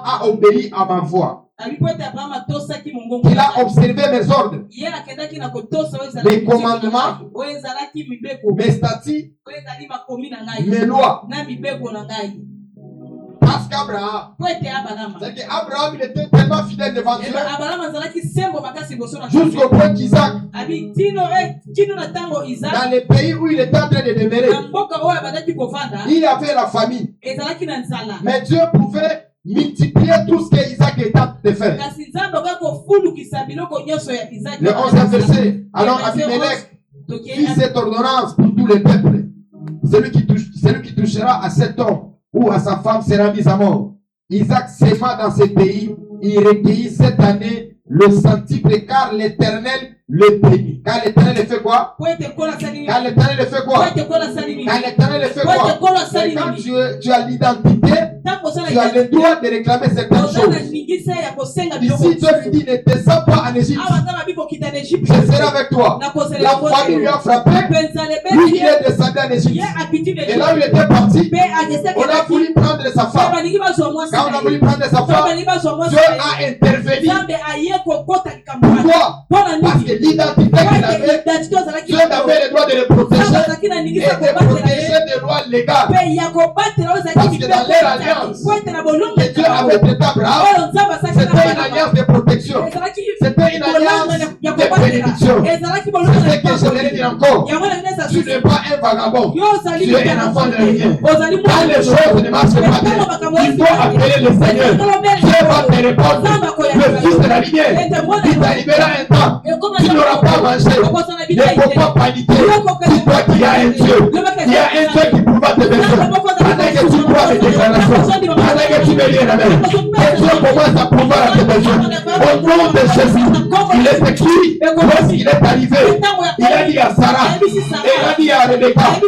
a obéi à ma voix, qu'il a observé mes ordres, mes commandements, mes statuts, mes lois. Parce qu'Abraham, c'est qu'Abraham il était tellement fidèle devant Dieu jusqu'au point qu'Isaac, dans les pays où il était en train de demeurer, il y avait la famine. Mais Dieu pouvait multiplier tout ce qu'Isaac était en train de faire. Le 11e verset. Alors Abimelech fit cette ordonnance pour tous les peuples. Celui qui touchera à cet homme ou à sa femme sera mis à mort. Isaac s'aima dans ce pays. Il recueillit cette année le centuple car l'Éternel le bénit. Car l'Éternel le fait quoi? Car l'Éternel le fait quoi? Car l'Éternel le fait quoi? Et quand tu as l'identité, tu as le droit de réclamer certaines choses. Ici, Dieu lui dit, ne descends pas en Égypte. Je serai avec toi. La famille lui a frappé. Lui, il est descendu en Égypte. Et là où il était parti, on a voulu prendre sa femme. Quand on a voulu prendre sa femme, Dieu a intervenu. Pourquoi? Parce que l'identité qu'il avait, Dieu avait le droit de le protéger et de protéger des lois légales. Parce que dans leur alliance que Dieu avait traité Abraham, c'était une alliance de protection. C'était une alliance de bénédiction. C'est ce que je voulais dire encore. Tu n'es pas un vagabond. Tu es un enfant de rien. Quand les choses ne marchent pas bien, il faut appeler le Seigneur. Dieu va te répondre. Le fils de la lumière, il t'arrivera un temps. Tu n'auras pas mangé. Il ne faut pas paniquer. Dis-toi qu'il y a un Dieu. Il y a un Dieu qui pourra te bénir. Pendant que tu crois mes déclarations, pendant que tu me lis la main, que Dieu commence à pouvoir à tes besoins. Au nom de Jésus, il est écrit, lorsqu'il est arrivé, il a dit à Sarah, et il a dit à Rebecca, si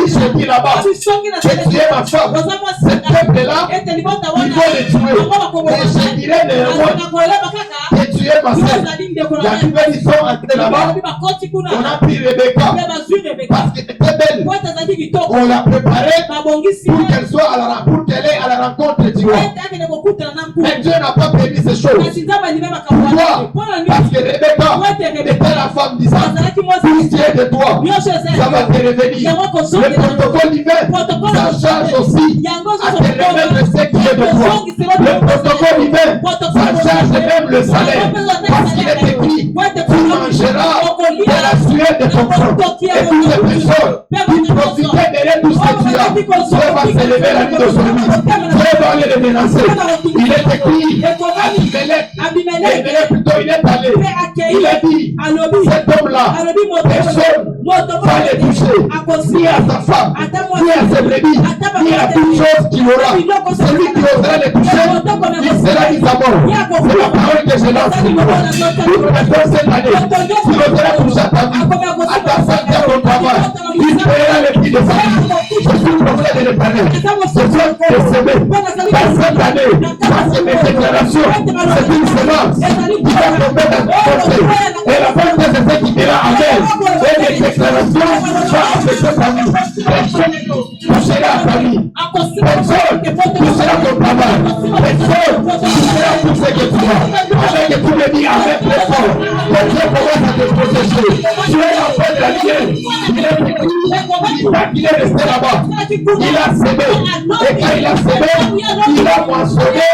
je dis là-bas que tu es ma femme, ce peuple-là, ils vont le tuer. Et je dirais néanmoins que tu es ma sœur. La Bible dit sont entrés là-bas, on a pris Rebecca, parce qu'elle était belle. On l'a préparée pour qu'elle soit pour qu'elle ait à la rencontre du roi. Mais Dieu n'a pas permis ces choses. Pourquoi? Parce que Rebecca était la femme d'Isaac. Tout ce qui est de toi, ça va te revenir. Le protocole divin, ça charge aussi à te remettre ce qui est de toi. Le protocole divin, ça charge même le salaire. Parce qu'il est écrit, tu mangeras de la sueur de ton front. Et toutes les personnes qui profitaient de tout ce que tu Alléluia. Dieu va s'élever la nuit d'aujourd'hui. Dieu va aller les menacer. Il est écrit, Abimelech plutôt, il est allé. Il a dit, cet homme-là, personne ne va les toucher, ni à sa femme, ni à ses brebis, ni à toute chose qu'il aura. Celui qui osera les toucher, il sera mis à mort. C'est la parole que je lance. Toute personne cette année, qui osera toucher à ta vie, à ta santé, à ton travail, il paiera les prix de sa vie. Je suis le prophète de l'Éternel. Je suis décédé par cette année, parce que mes déclarations, c'est une semence qui va tomber dans ton côté. Et la porte c'est ce qui dira Amen. Et mes déclarations vont affecter ta vie. Personne touchera à ta vie. Personne touchera ton travail. Personne touchera tout ce que tu as. Avec que tu me dis Amen très fort. Que Dieu commence à te protéger. Tu es l'enfant de la lumière. Il est resté là-bas. Il a sémé. Et quand il a sémé, il a moissonné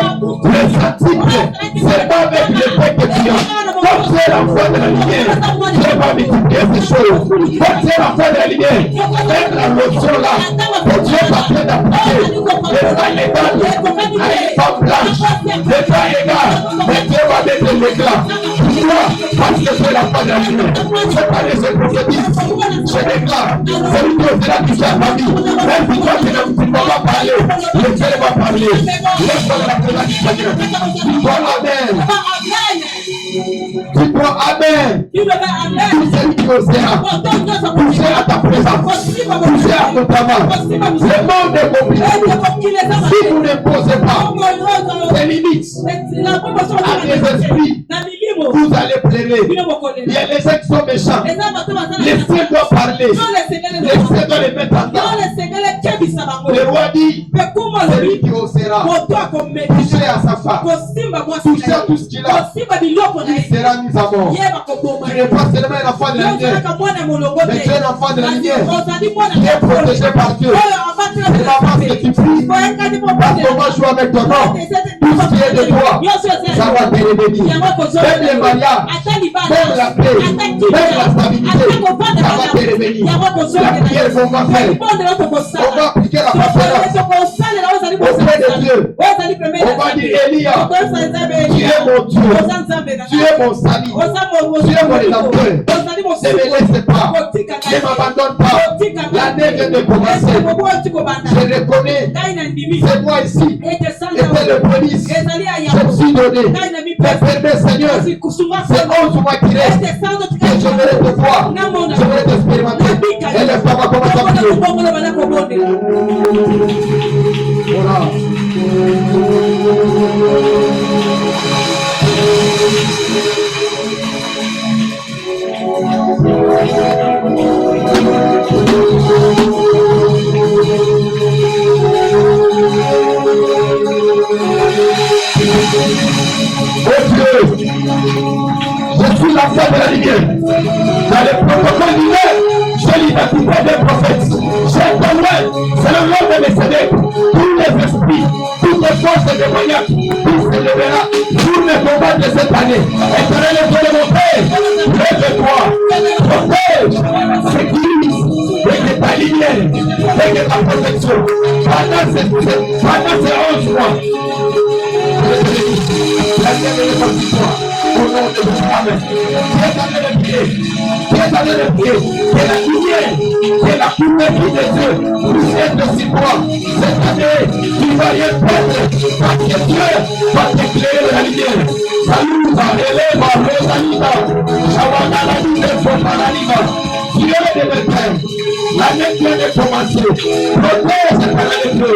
les centimètres. C'est pas avec les paix que tu as. Comme tu es l'enfant de la lumière, Dieu va multiplier ces choses. Comme tu es l'enfant de la lumière, même la lotion là, que Dieu va train d'appliquer, n'est pas égal à une femme blanche, n'est pas égal, mais Dieu va mettre l'éclat. Pourquoi? Parce que tu es l'enfant de la lumière. Cette année, je prophétise, je déclare, celui qui osera toucher à ta vie, même si toi tu ne vas pas parler, le Dieu va parler. Laisse-moi la présence du Seigneur. Dis-toi Amen. Dis-toi Amen. Tout celui qui osera toucher à ta présence, toucher à ton travail. Le monde est compliqué. Si vous n'imposez pas des limites à des esprits, vous allez plaider. Il y a les gens qui sont méchants. Laissez doit parler. Laissez doit les mettre en garde. Le roi dit, celui qui osera toucher à sa femme, toucher à tout ce qu'il a, il sera mis à mort. Tu n'es pas seulement un enfant de la lumière, mais tu es un enfant de la lumière. Tu es protégé par Dieu. C'est pas parce que tu pries, parce qu'on va jouer avec ton nom. Tout ce qui est de toi, ça va te revenir. Même les mariages, même la paix, même la stabilité, ça va te revenir. La prière qu'on va faire, on va appliquer la patience auprès de Dieu. On va dire Elia, tu es mon Dieu, tu es mon salut, tu es mon rédempteur. Ne me laisse pas, ne m'abandonne pas. L'année vient de commencer. Je reconnais, c'est moi ici, c'était le police. Je me suis donné, permets Seigneur, c'est 11 mois qui reste, que je vais te voir, je vais t'expérimenter. Et laisse-moi commencer à prier. Voilà. Oh Dieu, je suis l'enfant de la lumière. Dans le protocole divin, j'ai l'identité des prophètes. J'ai ton nom, c'est le nom de mes cédés. Tous les esprits, toutes les forces démoniaques, tout se lèvera pour me combattre cette année. Éternel Dieu de mon Père, lève-toi, protège, sécurise, et que ta lumière, et que ta protection, pendant ces 11 mois, la terre est partie toi. Au nom de Jésus, Amen. Qui est allé le pied, qui est la lumière, qui est la première vie de Dieu, vous êtes sur moi. Cette année, tu ne vas rien perdre, parce que Dieu va t'éclairer la lumière. Saluta, eleva, rosalita, Shawagala, Nifo, Paraliva. Dieu de l'éternel, l'année vient de commencer. Protège cette année de Dieu.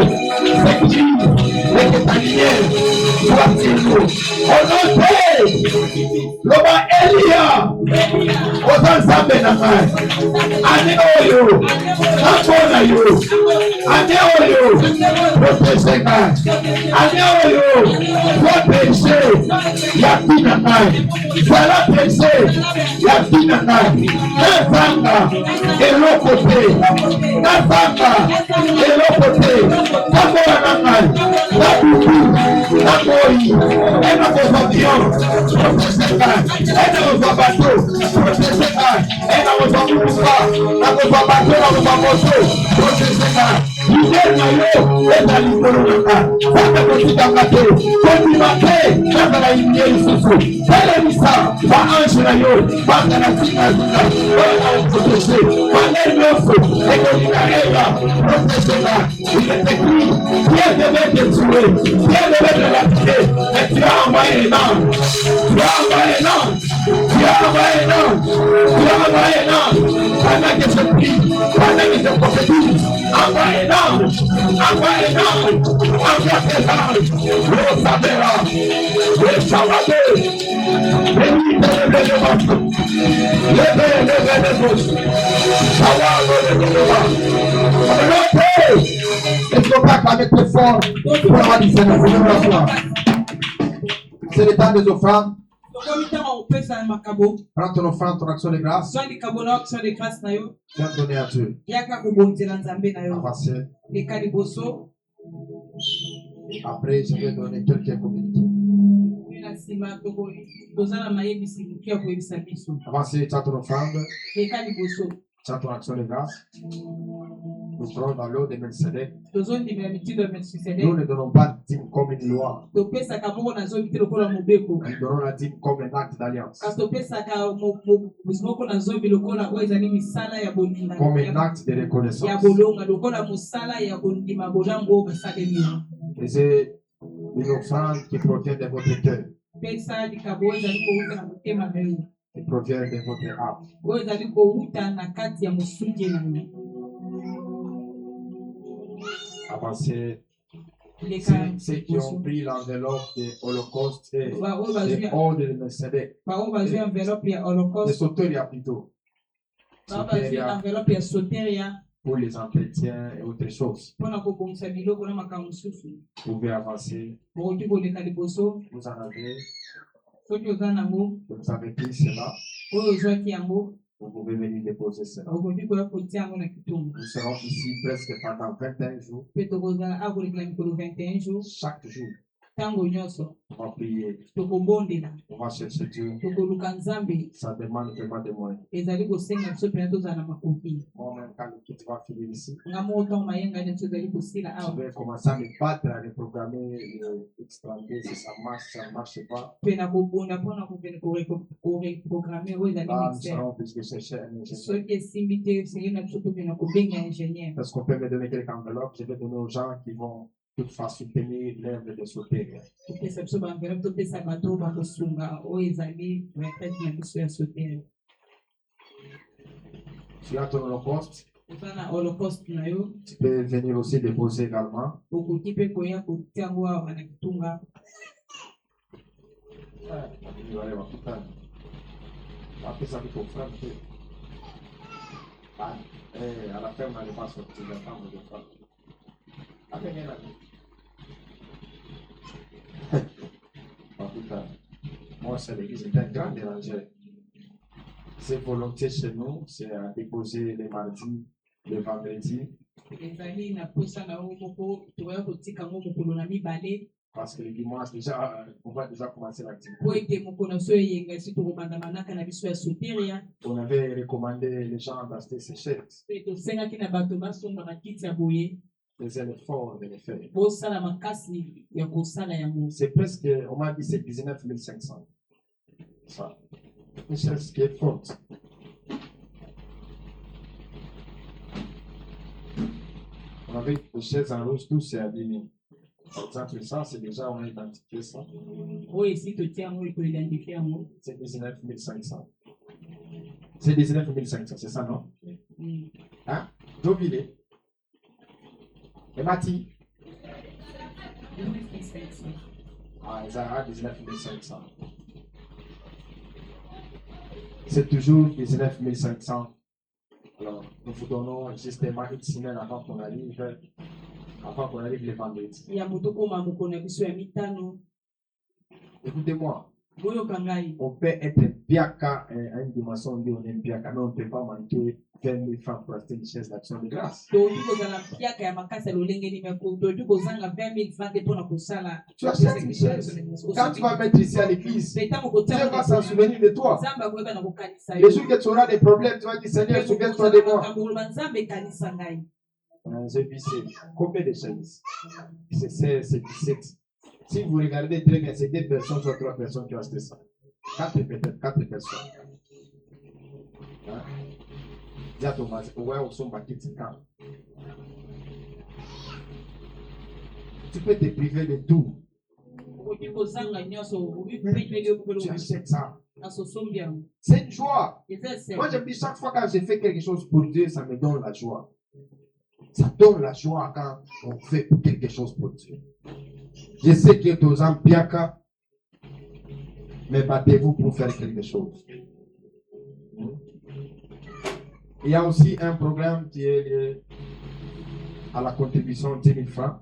Sécurise, et que ta lumière soit sur nous. Au nom de Loba Elia, Osan Zambe na mai, ane oyo, nakona yo, ane oyo, protege mai, ane oyo, protege, yakina mai, voilà protege, yakina mai, nazanga, elokote, nazanga, elokote, nakona na mai, nakuku, nakoi, ena avion, protege mai, ena bateau, protege mai, ena bateau, na bateau, na moto, protege mai. C'est le temps des offrandes. Makabo. Prends ton offrande, ton action de grâce. Soit likabona action de grâce na yo. Viens donner à Dieu. Yaka kobonzela nzambe na yo. Avancez. Leka liboso. Après, je vais donner quelques communiqués. Na sima toko tozala mayebisi mukia koyebisa biso. Avancez, tiens ton offrande. Leka liboso. Tiens ton action de grâce. Nous serons dans l'eau de Melchizedek. Nous ne donnons pas de dîme comme une loi. Nous donnons la dîme comme un acte d'alliance. Comme un acte de reconnaissance. Et c'est une offrande qui provient de votre cœur. Qui provient de votre âme. Avancez. Ceux qui ont pris l'enveloppe de l'Holocauste et des ordres de Melchizedek. De Soteria plutôt. Soteria pour les entretiens et autres choses. Vous pouvez avancer. Vous en avez. Vous avez pris cela. Vous pouvez venir déposer cela. Nous serons ici presque pendant 21 jours. Chaque jour. On va prier. On va chercher Dieu. Ça demande vraiment de moyens. Moi-même, quand l'équipe va finir ici, je vais commencer à me battre, à reprogrammer l'extranqué si ça ne marche pas. Là, nous serons obligés de chercher un ingénieur. Est-ce qu'on peut me donner quelques enveloppes? Je vais donner aux gens qui vont toutefois soutenir l'œuvre de Soteria. Tu as ton holocauste. Tu peux venir aussi déposer également. À la fin, on n'allait pas sortir la femme de femme. Moi, c'est l'église est un grand dérangeur. C'est volonté chez nous, c'est à déposer les mardis, le vendredi. Parce que le dimanche, déjà, on va déjà commencer l'activité. On avait recommandé les gens d'acheter ces chaises. Les efforts de les faire. C'est presque, on m'a dit, c'est 19 500. Ça. Une chaise qui est forte. On avait des chaises en rouge, tout c'est à 10 000. Par exemple, ça, c'est déjà, on a identifié ça. C'est 19 500. C'est 19 500, c'est ça, non? Hein? Dobilé. Et Mati? Ah, ils ont 19 500. C'est toujours 19 500. Alors, nous vous donnons justement une semaine avant qu'on arrive le vendredi. Écoutez-moi. On peut être biaka à une dimension où on est biaka, mais on ne peut pas manquer 20 000 francs pour acheter une chaise d'action de grâce. Tu achètes une chaise. Quand tu vas mettre ici à l'église, Dieu va s'en souvenir de toi. Les jours que tu auras des problèmes, tu vas dire Seigneur, souviens-toi de moi. J'ai vu combien de services? C'est 16, c'est 17. Si vous regardez très bien, c'est 2 personnes ou 3 personnes qui ont acheté ça. 4 peut-être, 4 personnes. Dis Thomas, ouais, on s'en bat tu peux te priver de tout. Tu achètes ça. C'est une joie. Moi, je me dis chaque fois quand je fais quelque chose pour Dieu, ça me donne la joie. Ça donne la joie quand on fait quelque chose pour Dieu. Je sais que tu es en piaka, mais battez-vous pour faire quelque chose. Il y a aussi un programme qui est lié à la contribution de 10 000 francs.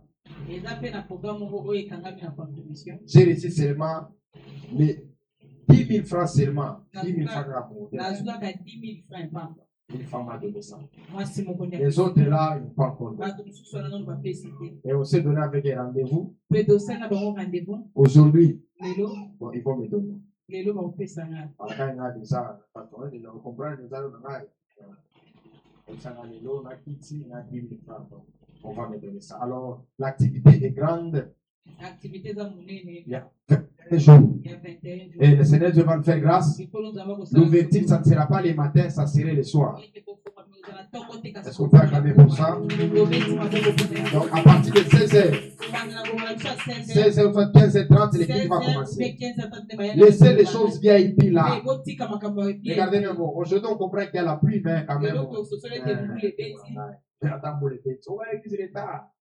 J'ai reçu seulement mais 10 000 francs seulement. 10 000 francs pour une femme a donné ça. Les autres là, ils n'ont pas encore. Et on s'est donné avec un rendez-vous. Aujourd'hui, bon, ils vont me donner. On va me donner ça. Alors, l'activité est grande. Il y a 21 jours. Et le Seigneur Dieu va nous faire grâce. L'ouverture, ça ne sera pas les matins, ça sera le soir. Est-ce qu'on peut acclamer pour ça? Donc, à partir de 16h, 16h, 15h30, l'équipe va commencer. Laissez les choses VIP là. Regardez le mot. Aujourd'hui, on comprend qu'il y a la pluie, mais quand même. J'attends pour les bêtes. Ouais, l'église est tard.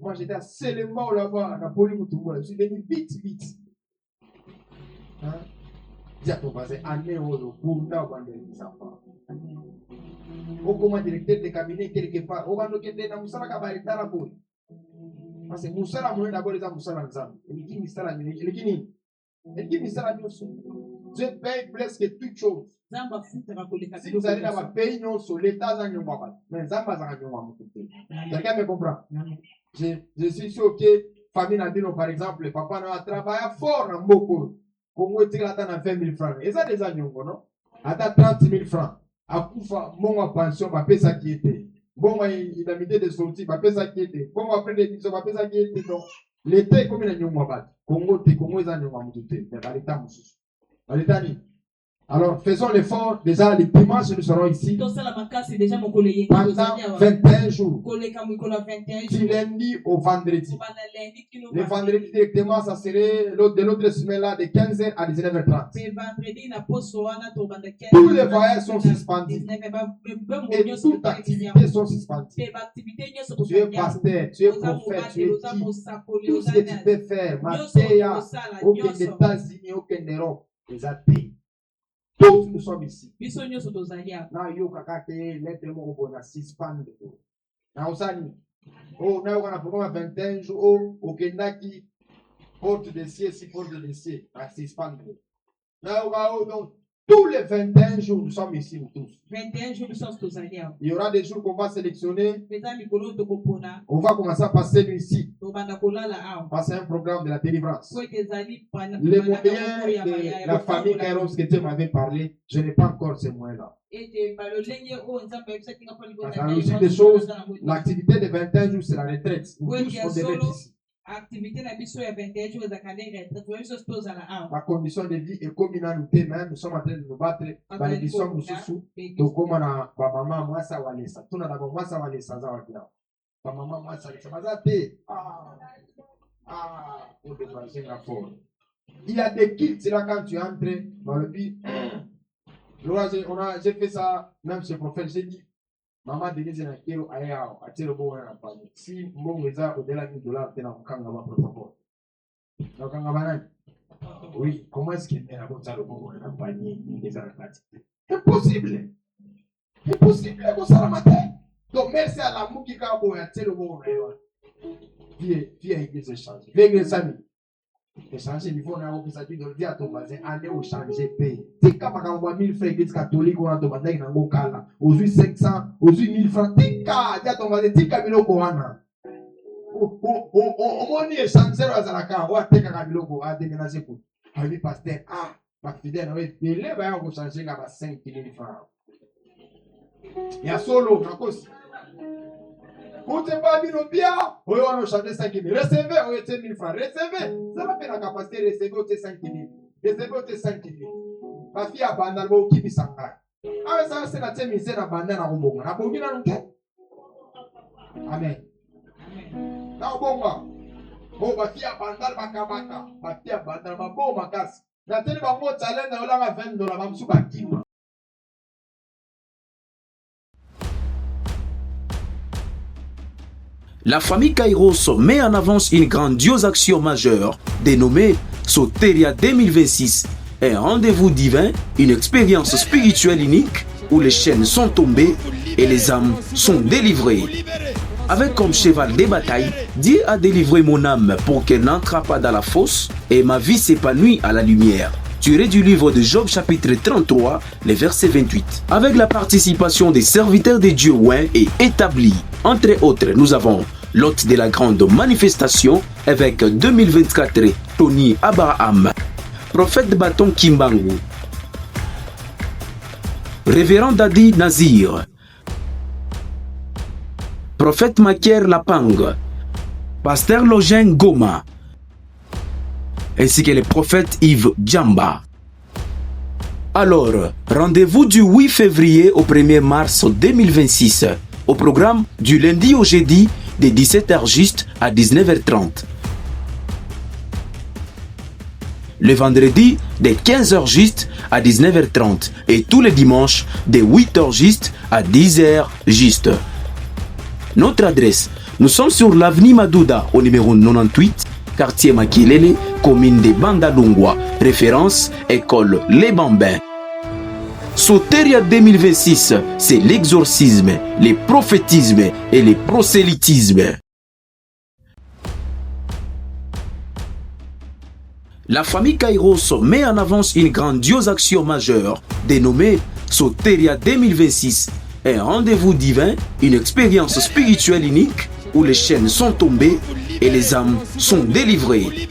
Moi, j'étais à Seulement là-bas, à Polymoutoumoula. Je suis venu vite, vite. Hein? Dis à ton voisin, année au Bunda, on va les enfants. Au comment directeur de cabinet, quelque part, on va nous quitter dans Moussala Kabarita la boule. Parce que Moussala, mon d'abord, les Moussala ensemble. Et qui Moussala, je paye presque toutes choses. Si vous allez dans ma pays, non, sur l'État, ça n'y pas. Mais Zamba, ça n'y pas. Quelqu'un me comprend? Je suis sûr que famille Nadino, par exemple, papa n'a travaillé fort dans beaucoup. Congo, tu as 20 000 francs. Et ça, des années, non? Attends 30 000 francs. À Koufa, mon pension, ma paix, ça qui était. Bon, il a mis des sorties, ma paix, ça qui était. Bon, après des missions, ma paix, ça qui était. Donc, l'État est comme il a mis Congo, Congo, ils ont mis mais l'État, alors, faisons l'effort. Déjà, les dimanches, nous serons ici pendant 21 jours. Du lundi au vendredi. Le vendredi, directement, ça serait de l'autre semaine là, de 15h à 19h30. Tous les voyages sont suspendus. Et toutes activités sont suspendues. Tu es pasteur, tu es prophète, tu es qui? Tout ce que tu peux faire, Mathéa, aucun des États-Unis, aucun d'Europe, les athées. Tous nous sommes ici. Na yo kakate lettre mo ko na suspend. Na osani. Oh na wana programme 21 jours au Kendaki porte de ciel si porte de ciel à suspend. Na donc tous les 21 jours nous sommes ici nous tous. 21 jours nous sommes tous alliés. Il y aura des jours qu'on va sélectionner. On va commencer à passer nous ici. Passer un programme de la délivrance. Les moyens de la famille Kairos que Dieu m'avait parlé, je n'ai pas encore ces moyens-là. Dans aussi des choses, l'activité de 21 jours, c'est la retraite. Nous tous, on devait être ici. La condition de vie est comme nous sommes en train de nous battre dans les missions sous donc comme on a maman moi ça va laisser tout n'a moi ça va laisser ça va dire maman moi ça va dire on déplacer la forme. Il y a des kits là quand tu entres dans le pays. J'ai fait ça même chez prophète, j'ai dit maman Denise na kilo aya atero bo na pale si mbongo eza au-delà de $1000 tena mkanga wa protocole na kanga bana oui comment est-ce qu'il est là-bas ça le bon na panier des arcades impossible comme ça la matin donc merci à l'amour qui ka bo atero bo na yo vie église change vie sami échanger niveau na ko ça dit dire à ton voisin allez au changer paye tika makambo 1000 francs église catholique on a demandé na ngokala aujourd'hui 500 aujourd'hui 1000 francs tika dia ton voisin tika biloko wana o moni échanger azalaka wa tika ka biloko a déménager pour ami pasteur ma fidèle ouais belé ba ko changer ka ba 5000 francs ya solo na kosi Coûte pas 1000 bien. Oui, on a changé 5 000. Recevez, on était 1000 francs. Recevez. Ça va faire la capacité de recevoir, on était 5 000. Recevez, on était 5 000. Ma fille a bandé, on qui s'engage. Ah, ça, c'est la tête, mais c'est la bandé, on a bon. On a bon, on a bon. Amen. Na bonga. Bo batia bandal bakabaka. Batia bandal mabo makasi. Na tele bango challenge na olanga $20 bamsu bakima. La famille Kairos met en avance une grandiose action majeure dénommée Soteria 2026. Un rendez-vous divin, une expérience spirituelle unique où les chaînes sont tombées et les âmes sont délivrées. Avec comme cheval des batailles, Dieu a délivré mon âme pour qu'elle n'entre pas dans la fosse et ma vie s'épanouit à la lumière. Tiré du livre de Job chapitre 33, les versets 28. Avec la participation des serviteurs de Dieu oints et établis. Entre autres, nous avons l'hôte de la grande manifestation, évêque 2024, Tony Abraham, prophète Bâton Kimbangu, révérend Dadi Nazir, prophète Makier Lapang, pasteur Login Goma, ainsi que le prophète Yves Djamba. Alors, rendez-vous du 8 février au 1er mars 2026, au programme du lundi au jeudi de 17h juste à 19h30. Le vendredi de 15h juste à 19h30 et tous les dimanches de 8h juste à 10h juste. Notre adresse, nous sommes sur l'avenue Madouda au numéro 98, quartier Makilele, commune de Bandalungwa, référence école Les Bambins. Soteria 2026, c'est l'exorcisme, le prophétisme et le prosélytisme. La famille Kairos met en avance une grandiose action majeure dénommée Soteria 2026. Un rendez-vous divin, une expérience spirituelle unique où les chaînes sont tombées et les âmes sont délivrées.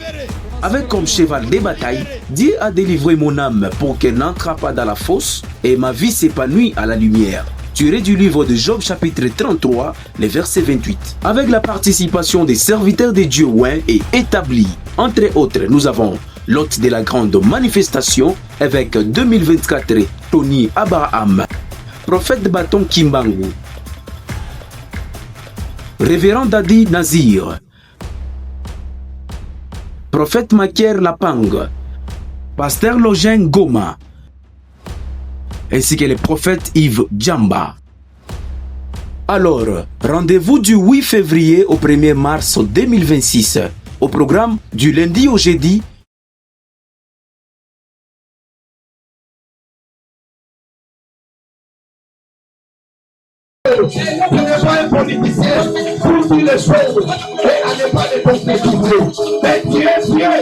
Avec comme cheval des batailles, Dieu a délivré mon âme pour qu'elle n'entre pas dans la fosse et ma vie s'épanouit à la lumière. Tiré du livre de Job chapitre 33, les versets 28. Avec la participation des serviteurs de Dieu oints et établis. Entre autres, nous avons l'hôte de la grande manifestation, évêque 2024, Tony Abraham, prophète Bâton Kimbangu, révérend Dadi Nazir, prophète Makier Lapang, pasteur Login Goma, ainsi que le prophète Yves Djamba. Alors, rendez-vous du 8 février au 1er mars 2026, au programme du lundi au jeudi. Tu n'es pas un politicien pour dire les choses et à ne pas les concrétiser. Mais tu es Dieu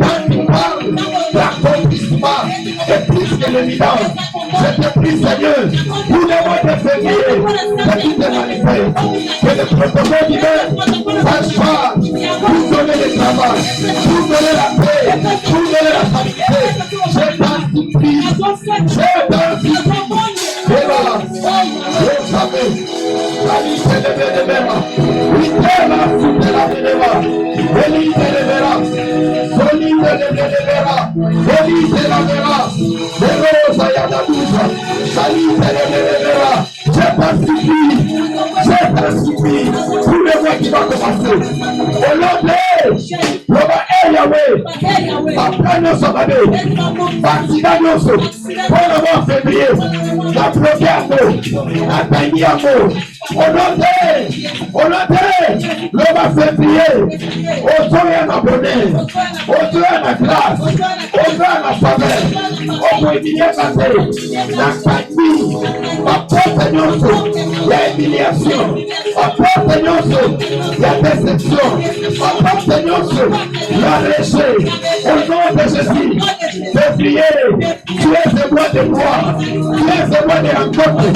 quand tu parles, l'accomplissement est plus que l'évidence. Je te prie, Seigneur, pour les mois de février, que tu te manifestes, que le protocole divin sache pas pour donner le travail, pour donner la paix, pour donner la stabilité. Je t'en supplie, je t'en supplie. Et voilà, je savais. Je supplie tous les mois qui vont commencer. Au nom de Yahweh, après nous sommes allés, partir nous sommes, pour le mois février, la bloqué à nous, la peine à nous. Au nom de le mois février, au soir à abonné, au soir à grâce, au soir à faveur, au moyen passé, la famille, la porte nous sommes, la humiliation, la porte nous sommes, la déception, la porte nous sommes, la rejet, au nom de Jésus, février, tu es un mois de gloire, tu es un mois de rencontre,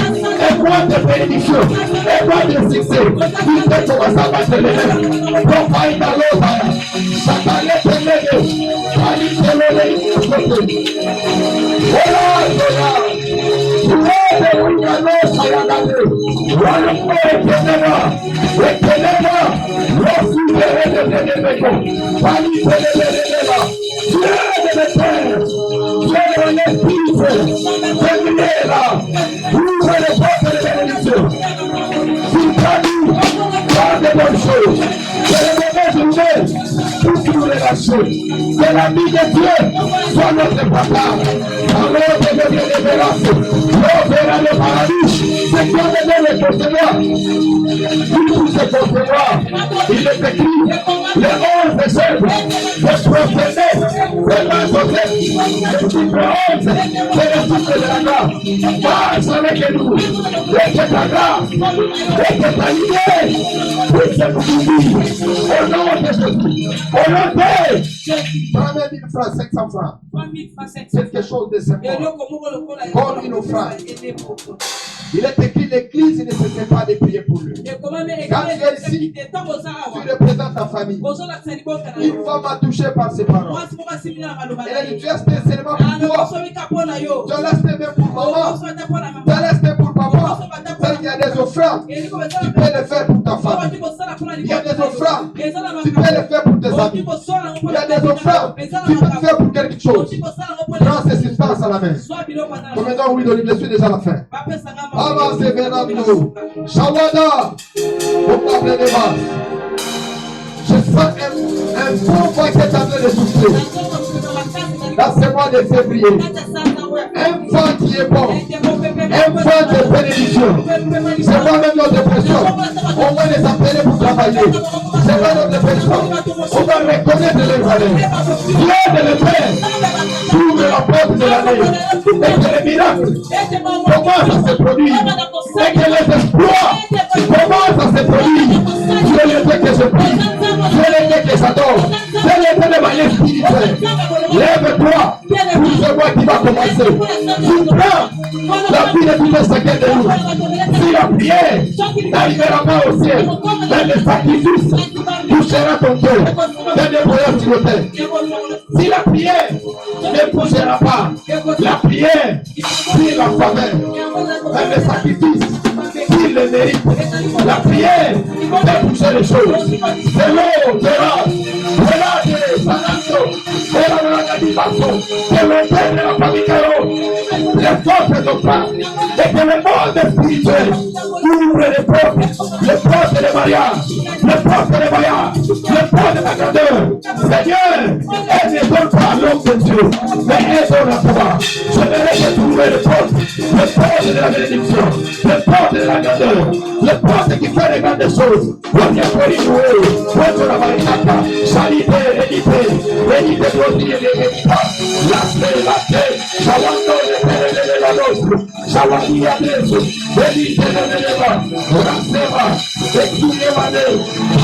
un mois de bénédiction, un mois de succès, tu te commences à battre les mains, pour faillir dans l'autre, ça va l'éternel, à l'éternel, voilà, voilà, tu es de Que la vie de Dieu soit notre partage. Alors que Dieu nous libérera. On verra le paradis. C'est quoi de le recevoir. Tout se recevoir. Il est écrit les 11 œuvres de prospérer, de l'assocer, le chiffre 11, c'est le chiffre de la grâce. Marche avec nous. Laissez ta grâce. Laissez ta idée. Laissez ta vie. Au nom de Jésus. Au nom de 30 000 francs, 500 francs. Quelque chose de simple. Comme une offrande. Il est écrit l'église ne se fait pas de prier pour lui. Quand tu es ici, tu représentes ta famille. Une femme a touché par ses parents. Elle a dit, tu es spécialement pour toi. Tu laisses même pour maman. Tu laisses pour papa. Il y a des offrandes. Tu peux les faire pour ta famille. Il y a des offrandes. Tu peux les faire pour tes amis. Il y a des offrandes. Tu peux le faire pour quelque chose. Prends ces substances à la main. Combien d'heures oui de l'île, je suis déjà à la fin. Avancez, Bernardo. Shawada. Au table de base. Je sens un bon vent qui est en train de souffler. Dans ce mois de février. Un vent qui est bon. Un vent de bénédiction. C'est pas même notre dépression. On va les appeler pour travailler. C'est pas notre dépression. On va reconnaître les valeurs. Dieu de l'Éternel ouvre la porte de l'année. Et que les miracles commencent à se produire. Et que les exploits commencent à se produire. Dieu est le Dieu que je prie. Dieu est le Dieu que j'adore. Dieu est le Dieu de manière spirituelle. Lève-toi pour ce mois qui va commencer. Tu prends la vie de tous les chacun de nous. Si la prière n'arrivera pas au ciel, mais le sacrifice touchera ton cœur. Dans les voyages du hôtel. Si la prière ne poussera pas, la prière, si la faveur, mais le sacrifice, s'il le mérite, la prière fait bouger les choses. C'est l'eau, de l'âge, de l'âge, de l'âge, que le père de la famille Caro, les forces de frères, et que le monde spirituel ouvre les portes de mariage, les portes de mariage, les portes de la grandeur. Seigneur, elle ne donne pas l'homme de Dieu, mais elle donne à toi. Je vais trouver les portes de la bénédiction, les portes de la grandeur, les portes qui font les grandes choses. Voici pour y jouer, pour la maritata, charité, rédité, la paix, Shawando la nostra, Shawandi adesso, venite nell'eva, Raseva, e chi ne va nel,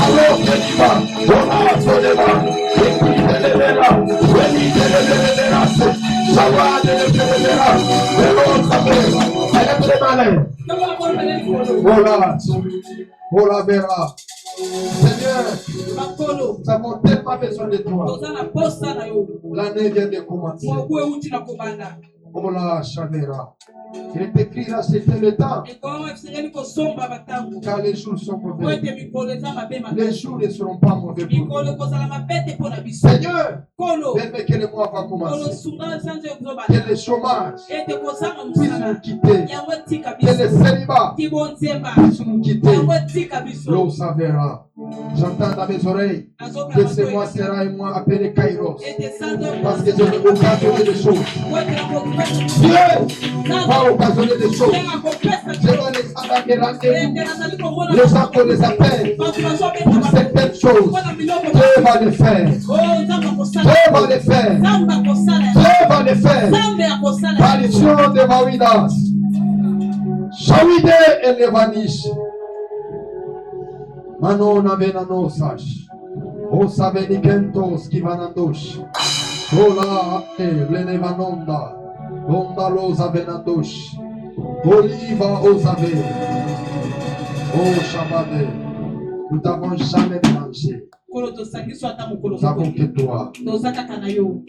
allo che ti va, donato ne va, e chi ne verrà, venite nelle razze, Shawande ne verrà, e non sapeva, e le male. Voilà, verrà. Seigneur, nous avons tellement besoin de toi. L'année vient de commencer. Oh la Chanera. Il est écrit là, c'était le temps. Car les jours sont mauvais. Les jours ne seront pas mauvais pour nous. Seigneur, permets que le mois va commencer. Que le chômage puisse nous quitter. Que le célibat puisse nous quitter. L'eau s'avérera. J'entends dans mes oreilles que ce mois sera un mois appelé Kairos. Parce que je vais occasionner des choses. Dieu va occasionner des choses. Je vais les amener. Les gens qu'on les appelle pour certaines choses. Dieu va les faire. Dieu va les faire. Dieu va les faire. Tradition de Mawidas. Shawide et Levanish. Manona venanosas. O savenikentos kivanandosh. Ola e lenevanonda. Onda losa venandosh. Oliva osave. O Shabade. Nous t'avons jamais mangé. Nous avons que toi.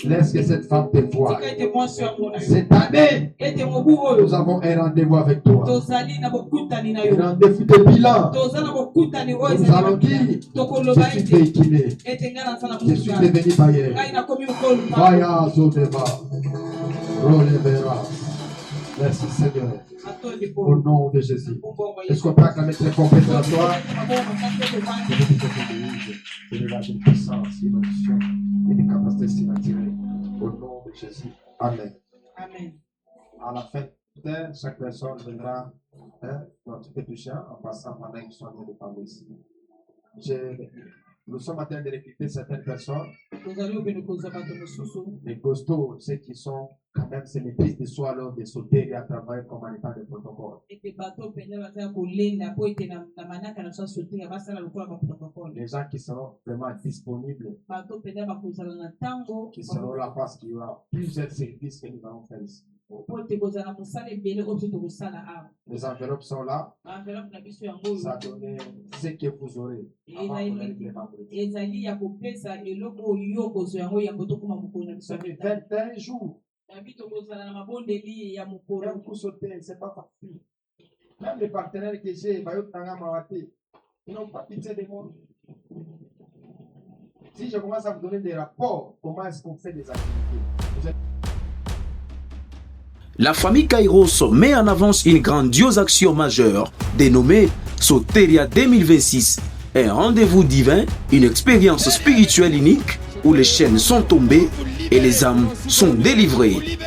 Laisse que cette femme te voie. Cette année, nous avons un rendez-vous avec toi. Un rendez-vous de bilan. Nous allons dire, je suis véhiculé. Je suis devenu bailleur. Vaya Zodeva. Rolevera. Merci Seigneur. Au nom de Jésus. Est-ce qu'on peut acclamer très complètement à toi? C'est de la puissance, une onction et des capacités surnaturelles. Au nom de Jésus. Amen. Amen. À la fin de chaque personne viendra notre petit chien en passant pendant qu'ils sont en train de parler ici. Nous sommes en train de recruter certaines personnes. Les costauds, ceux qui sont quand même, c'est maîtrise de soi alors de sauter et à travailler comme en état de protocole. Les gens qui seront vraiment disponibles, qui seront là parce qu'il y aura plusieurs services que nous allons faire ici. Les enveloppes sont là. Ça donne ce que vous aurez. Avant qu'on arrive le vendredi. Ça fait 21 jours. Même pour sauter, ce n'est pas facile. Même les partenaires que j'ai, ils n'ont pas pitié de moi. Si je commence à vous donner des rapports, comment est-ce qu'on fait des activités? La famille Kairos met en avance une grandiose action majeure dénommée Soteria 2026. Un rendez-vous divin, une expérience spirituelle unique où les chaînes sont tombées et les âmes sont délivrées.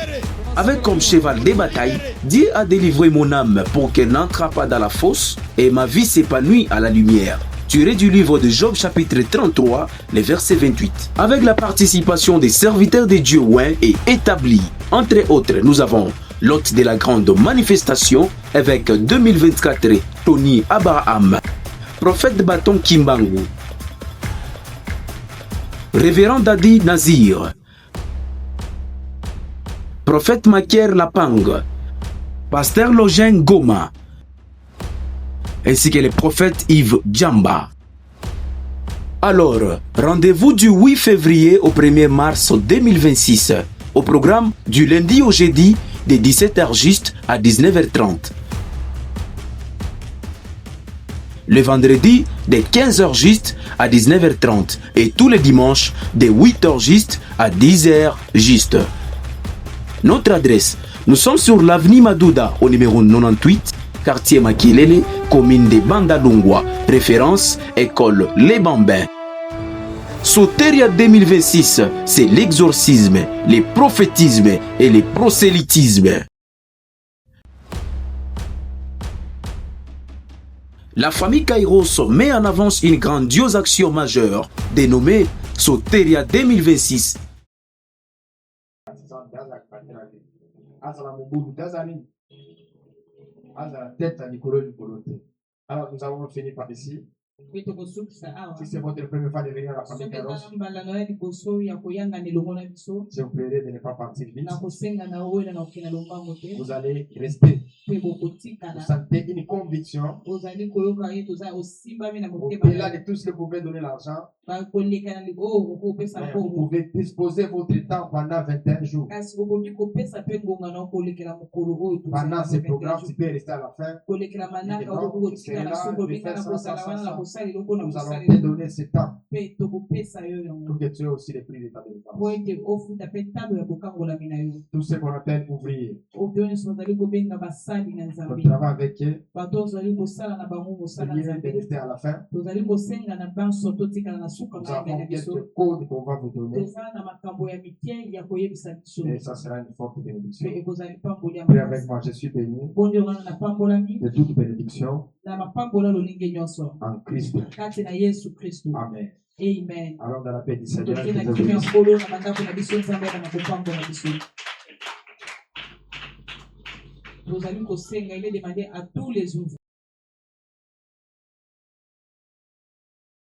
Avec comme cheval de bataille, Dieu a délivré mon âme pour qu'elle n'entre pas dans la fosse et ma vie s'épanouit à la lumière. Tiré du livre de Job chapitre 33, les versets 28. Avec la participation des serviteurs de Dieu oints et établis. Entre autres, nous avons l'hôte de la grande manifestation, évêque 2024, Tony Abraham, prophète Bâton Kimbangu, révérend Dadi Nazir, prophète Makier Lapang, pasteur Login Goma, ainsi que le prophète Yves Djamba. Alors, rendez-vous du 8 février au 1er mars 2026, au programme du lundi au jeudi de 17h juste à 19h30. Le vendredi de 15h juste à 19h30 et tous les dimanches de 8h juste à 10h juste. Notre adresse, nous sommes sur l'avenue Madouda au numéro 98, quartier Makilele, commune de Bandalungwa, référence école Les Bambins. Soteria 2026, c'est l'exorcisme, les prophétismes et les prosélytismes. La famille Kairos met en avance une grandiose action majeure dénommée Soteria 2026. Alors nous avons fini par ici. Si c'est votre première fois de venir à la famille Kairos, je vous plairai de ne pas partir vite. Vous allez rester. Vous sentez une conviction. Au-delà de tout ce que vous pouvez donner l'argent, vous pouvez disposer votre temps pendant 21 jours. Pendant ce programme, tu peux rester à la fin. Nous allons te donner ce temps pour que tu aies aussi les prix de ta délivrance. Tout ce qu'on appelle ouvrier. On travaille avec eux. Priez de rester à la fin. Nous avons quelques codes qu'on va vous donner. Et ça sera une forte bénédiction. Prie avec moi, je suis béni de toute bénédiction en Christ. Amen. Amen. Alors dans la paix du Seigneur, nous allons conseiller, il est demandé à tous les ouvriers.